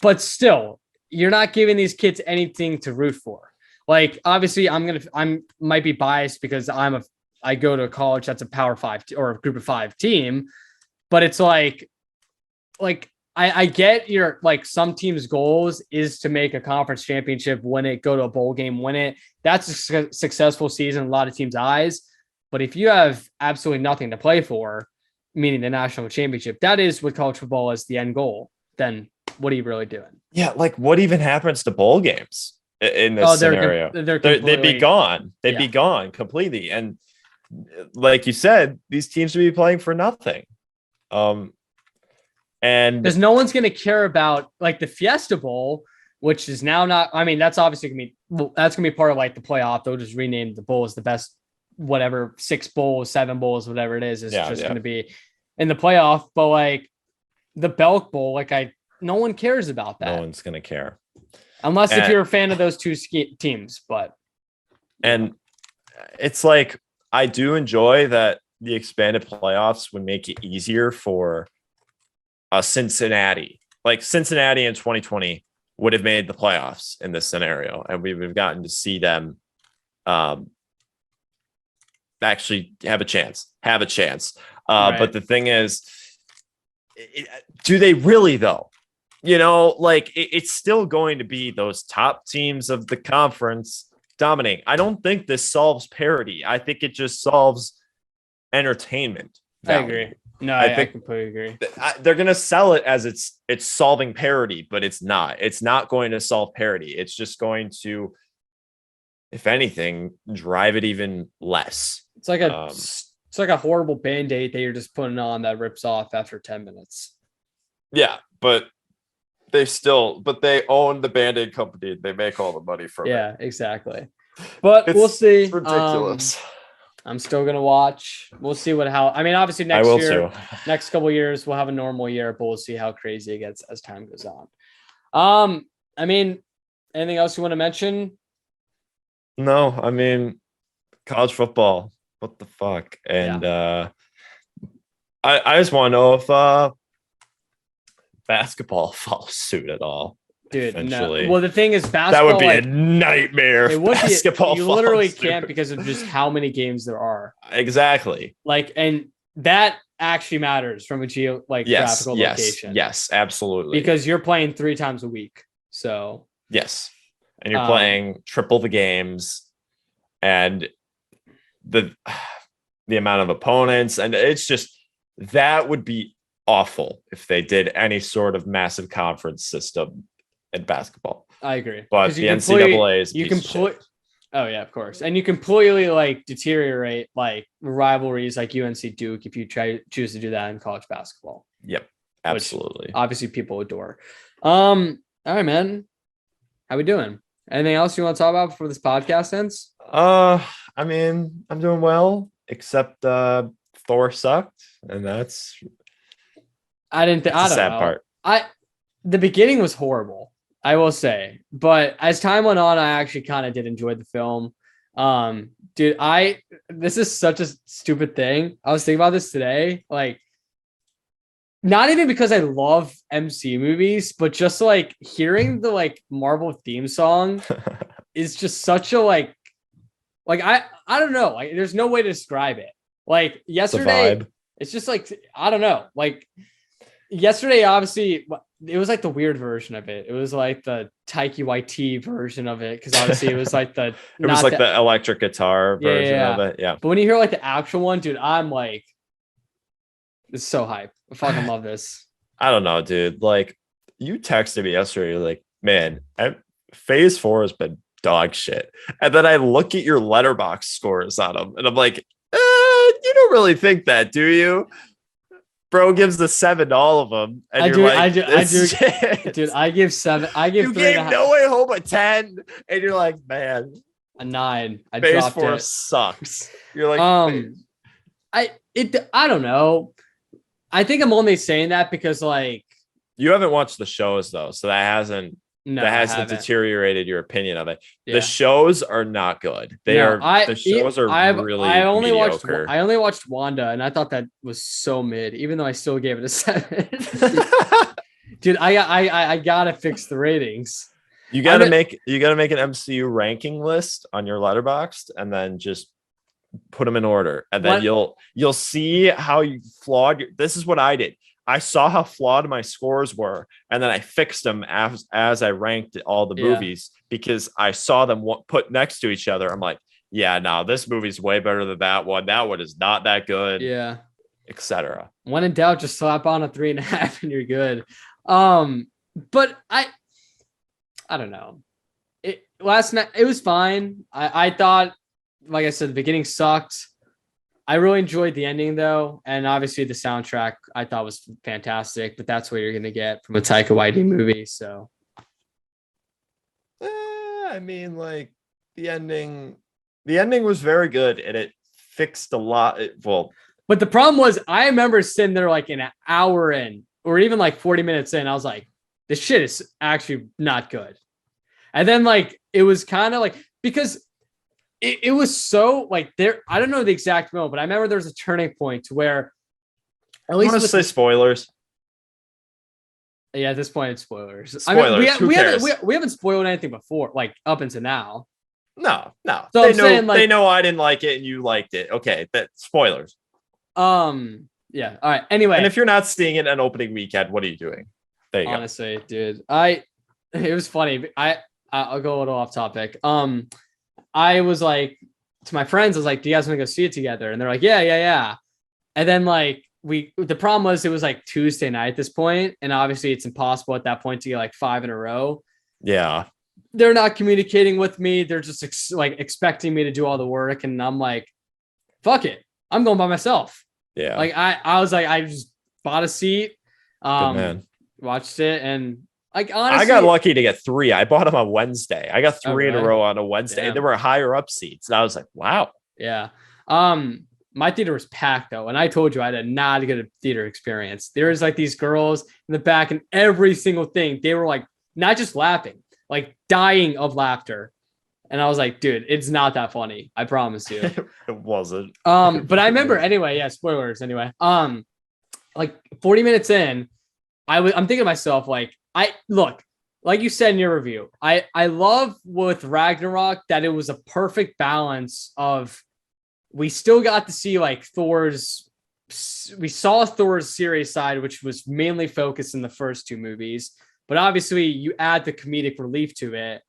But still, you're not giving these kids anything to root for. Like, obviously, I might be biased because I go to a college that's a Power 5 or a group of 5 team, but it's like I get your, like, some teams' goals is to make a conference championship, win it, go to a bowl game, win it. That's a successful season in a lot of teams' eyes. But if you have absolutely nothing to play for, meaning the national championship, that is what college football is, the end goal, then what are you really doing? Yeah, like, what even happens to bowl games in this scenario? They'd be gone. They'd be gone completely. And like you said, these teams would be playing for nothing. And because no one's going to care about, like, the Fiesta Bowl, which is now not, I mean, that's obviously going to be part of, like, the playoff. They'll just rename the bowl as the best, whatever, 6 bowls, 7 bowls, whatever it is going to be in the playoff. But, like, the Belk Bowl, like, no one cares about that. No one's going to care. Unless if you're a fan of those 2 teams. But, and it's like, I do enjoy that the expanded playoffs would make it easier for Cincinnati. Like, Cincinnati in 2020 would have made the playoffs in this scenario, and we've gotten to see them actually have a chance. Right. But the thing is, do they really, though? You know, like, it's still going to be those top teams of the conference dominating. I don't think this solves parity. I think it just solves entertainment value. I agree. No, I completely agree. They're going to sell it as it's solving parity, but it's not. It's not going to solve parity. It's just going to, if anything, drive it even less. It's like a horrible Band-Aid that you're just putting on that rips off after 10 minutes. Yeah, but they own the Band-Aid company. They make all the money from it. Yeah, exactly. But we'll see. It's ridiculous. I'm still gonna watch. We'll see obviously next year, next couple of years, we'll have a normal year, but we'll see how crazy it gets as time goes on. I mean, anything else you want to mention? No, I mean, college football. What the fuck? And I just want to know if basketball follows suit at all. Dude, eventually. No. Well, the thing is, basketball, that would be a nightmare. It would basketball be. You literally can't because of just how many games there are. Exactly. Like, and that actually matters from a geographical location. Yes, absolutely. Because you're playing 3 times a week. So yes, and you're playing triple the games, and the amount of opponents, and it's just, that would be awful if they did any sort of massive conference system in basketball. I agree. But the NCAA is oh yeah, of course. And you completely deteriorate rivalries like UNC Duke if you choose to do that in college basketball. Yep. Absolutely. Obviously people adore. All right, man. How we doing? Anything else you want to talk about before this podcast ends? I mean, I'm doing well, except Thor sucked, and that's I don't know. Part. The beginning was horrible, I will say, but as time went on, I actually kind of did enjoy the film. Dude, this is such a stupid thing. I was thinking about this today. Like, not even because I love MC movies, but just like hearing the like Marvel theme song is just such a like I don't know. Like, there's no way to describe it. Like yesterday, it's just like I don't know. Like yesterday, obviously, it was like the weird version of it. It was like the Taiki Waititi version of it because obviously it was like the the electric guitar version of it. Yeah. But when you hear like the actual one, dude, I'm like, it's so hype. I fucking love this. I don't know, dude. Like, you texted me yesterday, you're like, man, phase 4 has been dog shit. And then I look at your letterbox scores on them, and I'm like, you don't really think that, do you? Bro gives a 7 to all of them. And I do. Dude, I give 7. I give you 3 gave No Way Home a 10, and you're like, man, a 9. I phase dropped 4 it. sucks. You're like, I don't know. I think I'm only saying that because like you haven't watched the shows though, so that hasn't deteriorated your opinion of it. Yeah. The shows are not good. The shows are really mediocre. I only watched Wanda, and I thought that was so mid, even though I still gave it a 7. Dude, I gotta fix the ratings. You gotta make an MCU ranking list on your Letterboxd, and then just put them in order, and then you'll see how you flawed. This is what I did. I saw how flawed my scores were, and then I fixed them as I ranked all the movies because I saw them put next to each other. I'm like, yeah, no, this movie's way better than that one. That one is not that good. Yeah, etc. When in doubt, just slap on a 3.5 and you're good. But I don't know. Last night it was fine. I thought, like I said, the beginning sucked. I really enjoyed the ending though, and obviously the soundtrack I thought was fantastic. But that's what you're gonna get from a Taika Waititi movie. So, I mean, like the ending was very good, and it fixed a lot. But the problem was, I remember sitting there like an hour in, or even like 40 minutes in. I was like, this shit is actually not good. And then like it was kind of like because. It was so like there. I don't know the exact moment, but I remember there was a turning point to where at least want to say spoilers. Yeah, at this point, it's spoilers. Spoilers. I mean, we haven't spoiled anything before, like up until now. No. So they know I didn't like it and you liked it. Okay, that's spoilers. Yeah. All right. Anyway, and if you're not seeing it on opening weekend, what are you doing? There you honestly, dude. It was funny. I'll go a little off topic. I was like to my friends, I was like, do you guys want to go see it together? And they're like, yeah. And then like the problem was it was like Tuesday night at this point, and obviously it's impossible at that point to get like 5 in a row. Yeah. They're not communicating with me. They're just expecting me to do all the work. And I'm like, fuck it. I'm going by myself. Yeah. Like I was like, I just bought a seat, Good man. Watched it, and like honestly, I got lucky to get 3. I bought them on Wednesday. I got 3 in a row on a Wednesday. And there were higher up seats. And I was like, wow. Yeah. My theater was packed though. And I told you I had not good theater experience. There was like these girls in the back, and every single thing, they were like, not just laughing, like dying of laughter. And I was like, dude, it's not that funny. I promise you. It wasn't. But I remember anyway. Yeah. Spoilers anyway. Like 40 minutes in, I'm thinking to myself, like, like you said in your review, I love with Ragnarok that it was a perfect balance of, we still got to see like we saw Thor's serious side, which was mainly focused in the first 2 movies, but obviously you add the comedic relief to it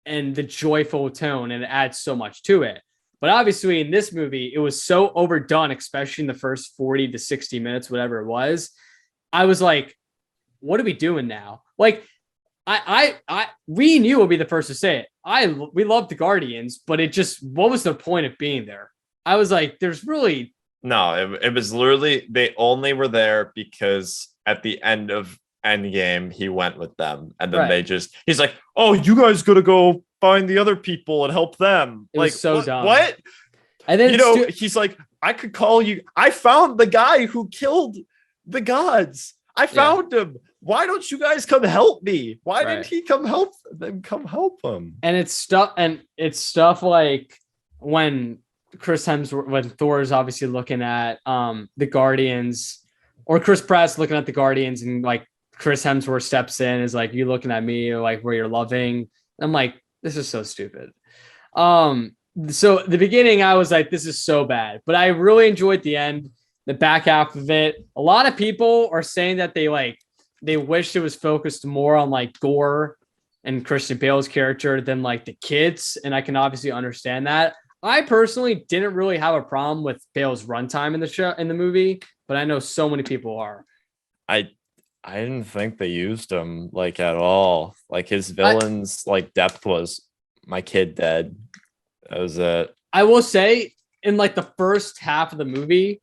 and the joyful tone, and it adds so much to it. But obviously in this movie, it was so overdone, especially in the first 40 to 60 minutes, whatever it was. I was like, what are we doing now? Like, we knew we'll be the first to say it. We love the Guardians, but what was the point of being there? I was like, there's really no. It was literally they only were there because at the end of Endgame he went with them, and then he's like, oh, you guys gotta go find the other people and help them. It was so dumb. What? And then he's like, I could call you. I found the guy who killed the gods. I found him. Why don't you guys come help me? Why didn't he come help them? Come help him. And it's stuff like when when Thor's obviously looking at the Guardians, or Chris Pratt's looking at the Guardians, and like Chris Hemsworth steps in, is like, you looking at me, or like where you're loving. I'm like, this is so stupid. So the beginning, I was like, this is so bad, but I really enjoyed the end, the back half of it. A lot of people are saying that they wished it was focused more on like Gore and Christian Bale's character than like the kids. And I can obviously understand that. I personally didn't really have a problem with Bale's runtime in the movie, but I know so many people are. I didn't think they used him like at all. Like his villains like depth was my kid dead. That was it. I will say in like the first half of the movie,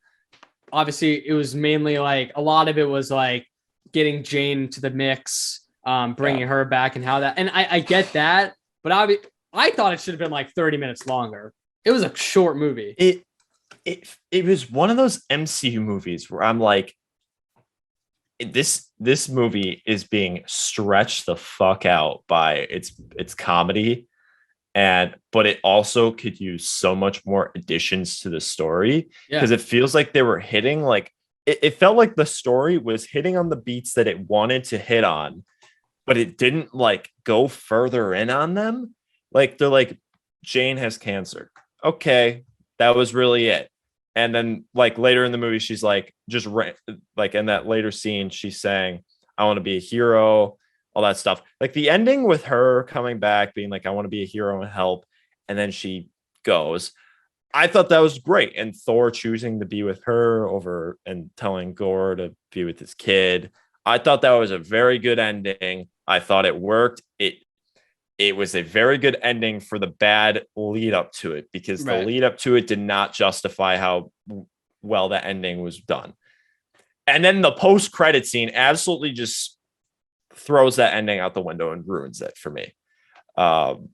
obviously it was mainly like a lot of it was like getting Jane to the mix, bringing her back, and how that, and I get that, but I thought it should have been like 30 minutes longer. It was a short movie. It was one of those MCU movies where I'm like, this movie is being stretched the fuck out by its comedy, but it also could use so much more additions to the story, because it feels like they were hitting like it felt like the story was hitting on the beats that it wanted to hit on, but it didn't like go further in on them. Like they're like, Jane has cancer. Okay, that was really it. And then like later in the movie, she's like, like in that later scene, she's saying, I want to be a hero, all that stuff. Like the ending with her coming back, being like, I want to be a hero and help. And then she goes. I thought that was great. And Thor choosing to be with her over and telling Gore to be with his kid. I thought that was a very good ending. I thought it worked. It was a very good ending for the bad lead up to it, because the lead up to it did not justify how well the ending was done. And then the post-credit scene absolutely just throws that ending out the window and ruins it for me. And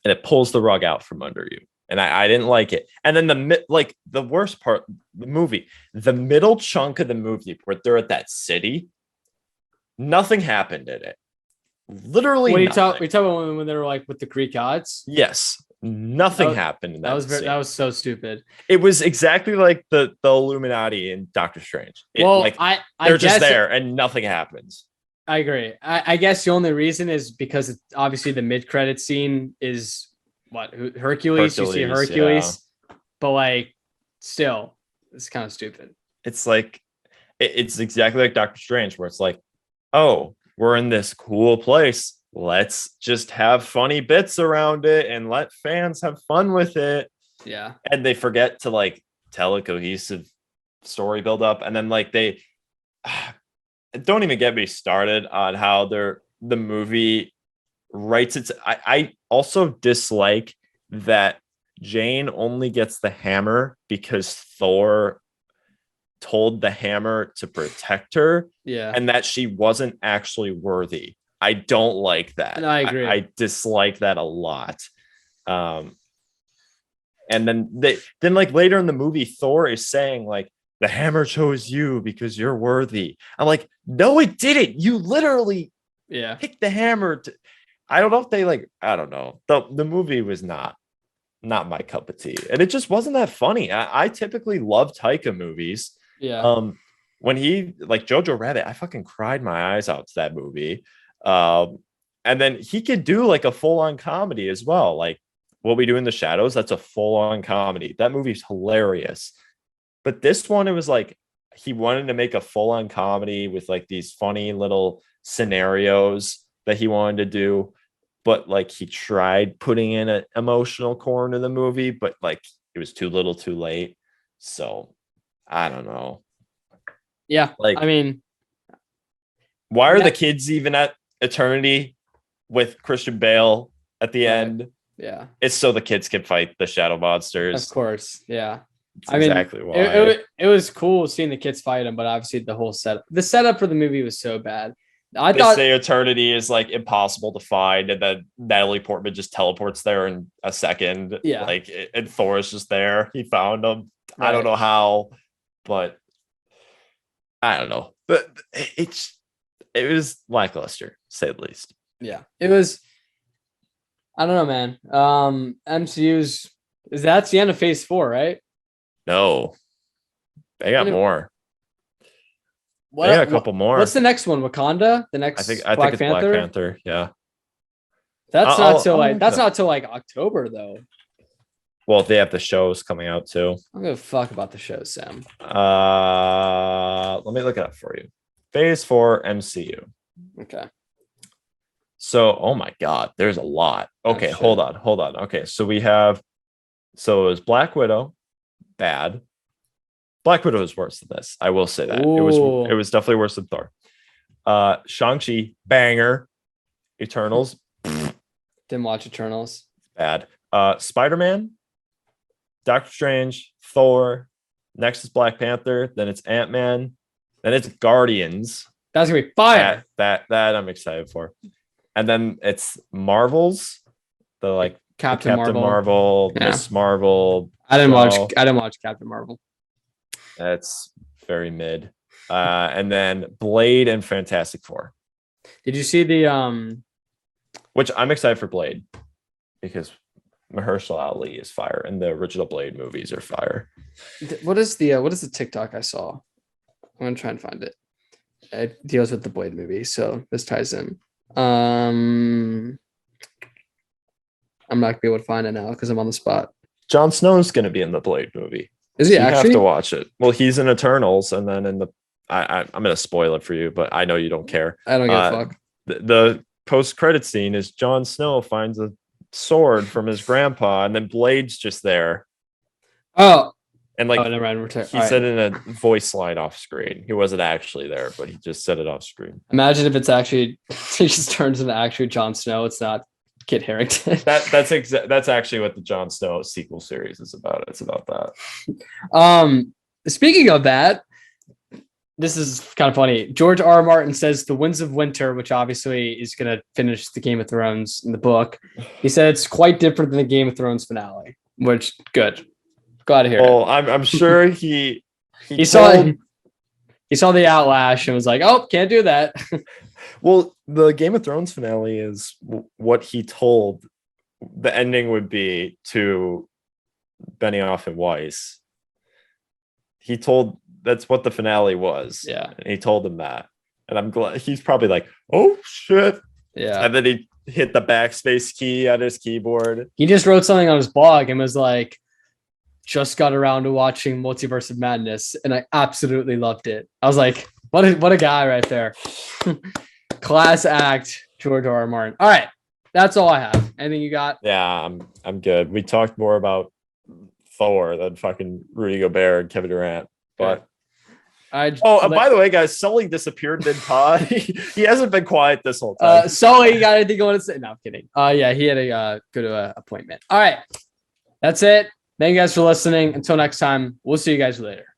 it pulls the rug out from under you. And I didn't like it. And then the worst part, the movie, the middle chunk of the movie where they're at that city, nothing happened in it. Literally, when you talk about when they were like with the Greek gods. Yes, nothing happened in that. That was so stupid. It was exactly like the Illuminati in Doctor Strange. They're just there and nothing happens. I agree. I guess the only reason is because it's obviously the mid-credit scene is what, Hercules. You see Hercules, but like still, it's kind of stupid. It's like it's exactly like Doctor Strange, where it's like, oh, we're in this cool place. Let's just have funny bits around it and let fans have fun with it. Yeah. And they forget to like tell a cohesive story build up. And then like they don't even get me started on how the movie writes its. I also dislike that Jane only gets the hammer because Thor told the hammer to protect her, and that she wasn't actually worthy. I don't like that. And I agree. I dislike that a lot. And then like later in the movie, Thor is saying like, the hammer chose you because you're worthy. I'm like, no, it didn't. You literally picked the hammer. I don't know if they like, I don't know. The movie was not my cup of tea. And it just wasn't that funny. I typically love Taika movies. Yeah. When he like Jojo Rabbit, I fucking cried my eyes out to that movie. And then he could do like a full-on comedy as well. Like What We Do in the Shadows, that's a full-on comedy. That movie's hilarious. But this one, it was like he wanted to make a full-on comedy with like these funny little scenarios that he wanted to do. But like he tried putting in an emotional core into the movie, but like it was too little too late. So I don't know. Yeah. Like, I mean, why are the kids even at Eternity with Christian Bale at the end? Yeah. It's so the kids can fight the shadow monsters. Of course. Yeah. That's exactly why. It was cool seeing the kids fight him, but obviously the setup for the movie was so bad. I thought say Eternity is like impossible to find, and then Natalie Portman just teleports there in a second. Yeah. Like, and Thor is just there. He found him. Right. I don't know how, but I don't know. But it was lackluster, to say the least. Yeah. It was. I don't know, man. MCU's that's the end of Phase 4, right? No, they got more. What, they got a couple more. What's the next one? Wakanda? The next I think it's Black Panther. Yeah. That's not till like October though. Well, they have the shows coming out too. I don't give a fuck about the show, Sam. Let me look it up for you. Phase 4 MCU. Okay. So, oh my God, there's a lot. Okay, hold on. Okay, so it was Black Widow, bad. Black Widow is worse than this. I will say that. Ooh. It was definitely worse than Thor. Shang-Chi, banger. Eternals, Didn't watch Eternals. bad. Spider-Man, Doctor Strange, Thor. Next is Black Panther. Then it's Ant-Man. Then it's Guardians. That's gonna be fire. That I'm excited for. And then it's Marvels, the Captain Marvel, Yeah. Miss Marvel. I didn't watch Captain Marvel. That's very mid. And then Blade and Fantastic Four. Did you see the Which I'm excited for Blade because Mahershala Ali is fire and the original Blade movies are fire. what is the TikTok I saw? I'm gonna try and find it. It deals with the Blade movie, so this ties in. I'm not gonna be able to find it now because I'm on the spot. Jon Snow's going to be in the Blade movie. Is he You actually? have to watch it. Well, he's in Eternals, and then in the I'm going to spoil it for you, but I know you don't care. I don't give a fuck. The post-credit scene is Jon Snow finds a sword from his grandpa, and then Blade's just there. Oh, And never mind. he said in a voice line off screen. He wasn't actually there, but he just said it off screen. Imagine if it's actually he just turns into actually Jon Snow. It's not Kit Harington. That's actually what the Jon Snow sequel series is about. It's about that. Speaking of that, this is kind of funny. George R. R. Martin says The Winds of Winter, which obviously is going to finish the Game of Thrones in the book. He said it's quite different than the Game of Thrones finale, which good. Glad to hear. Oh, I'm sure he saw the outlash and was like, "Oh, can't do that." Well, the Game of Thrones finale is what he told the ending would be to Benioff and Weiss. He told that's what the finale was. Yeah. And he told them that. And I'm glad he's probably like, oh shit. Yeah. And then he hit the backspace key on his keyboard. He just wrote something on his blog and was like, just got around to watching Multiverse of Madness, and I absolutely loved it. I was like, what a guy right there. Class act, George R. R. Martin. All right. That's all I have. Anything you got? Yeah, I'm good. We talked more about Thor than fucking Rudy Gobert and Kevin Durant. But by the way, guys, Sully disappeared mid-pod. he hasn't been quiet this whole time. Sully, you got anything you want to say? No, I'm kidding. Yeah, he had a good appointment. All right. That's it. Thank you guys for listening. Until next time, we'll see you guys later.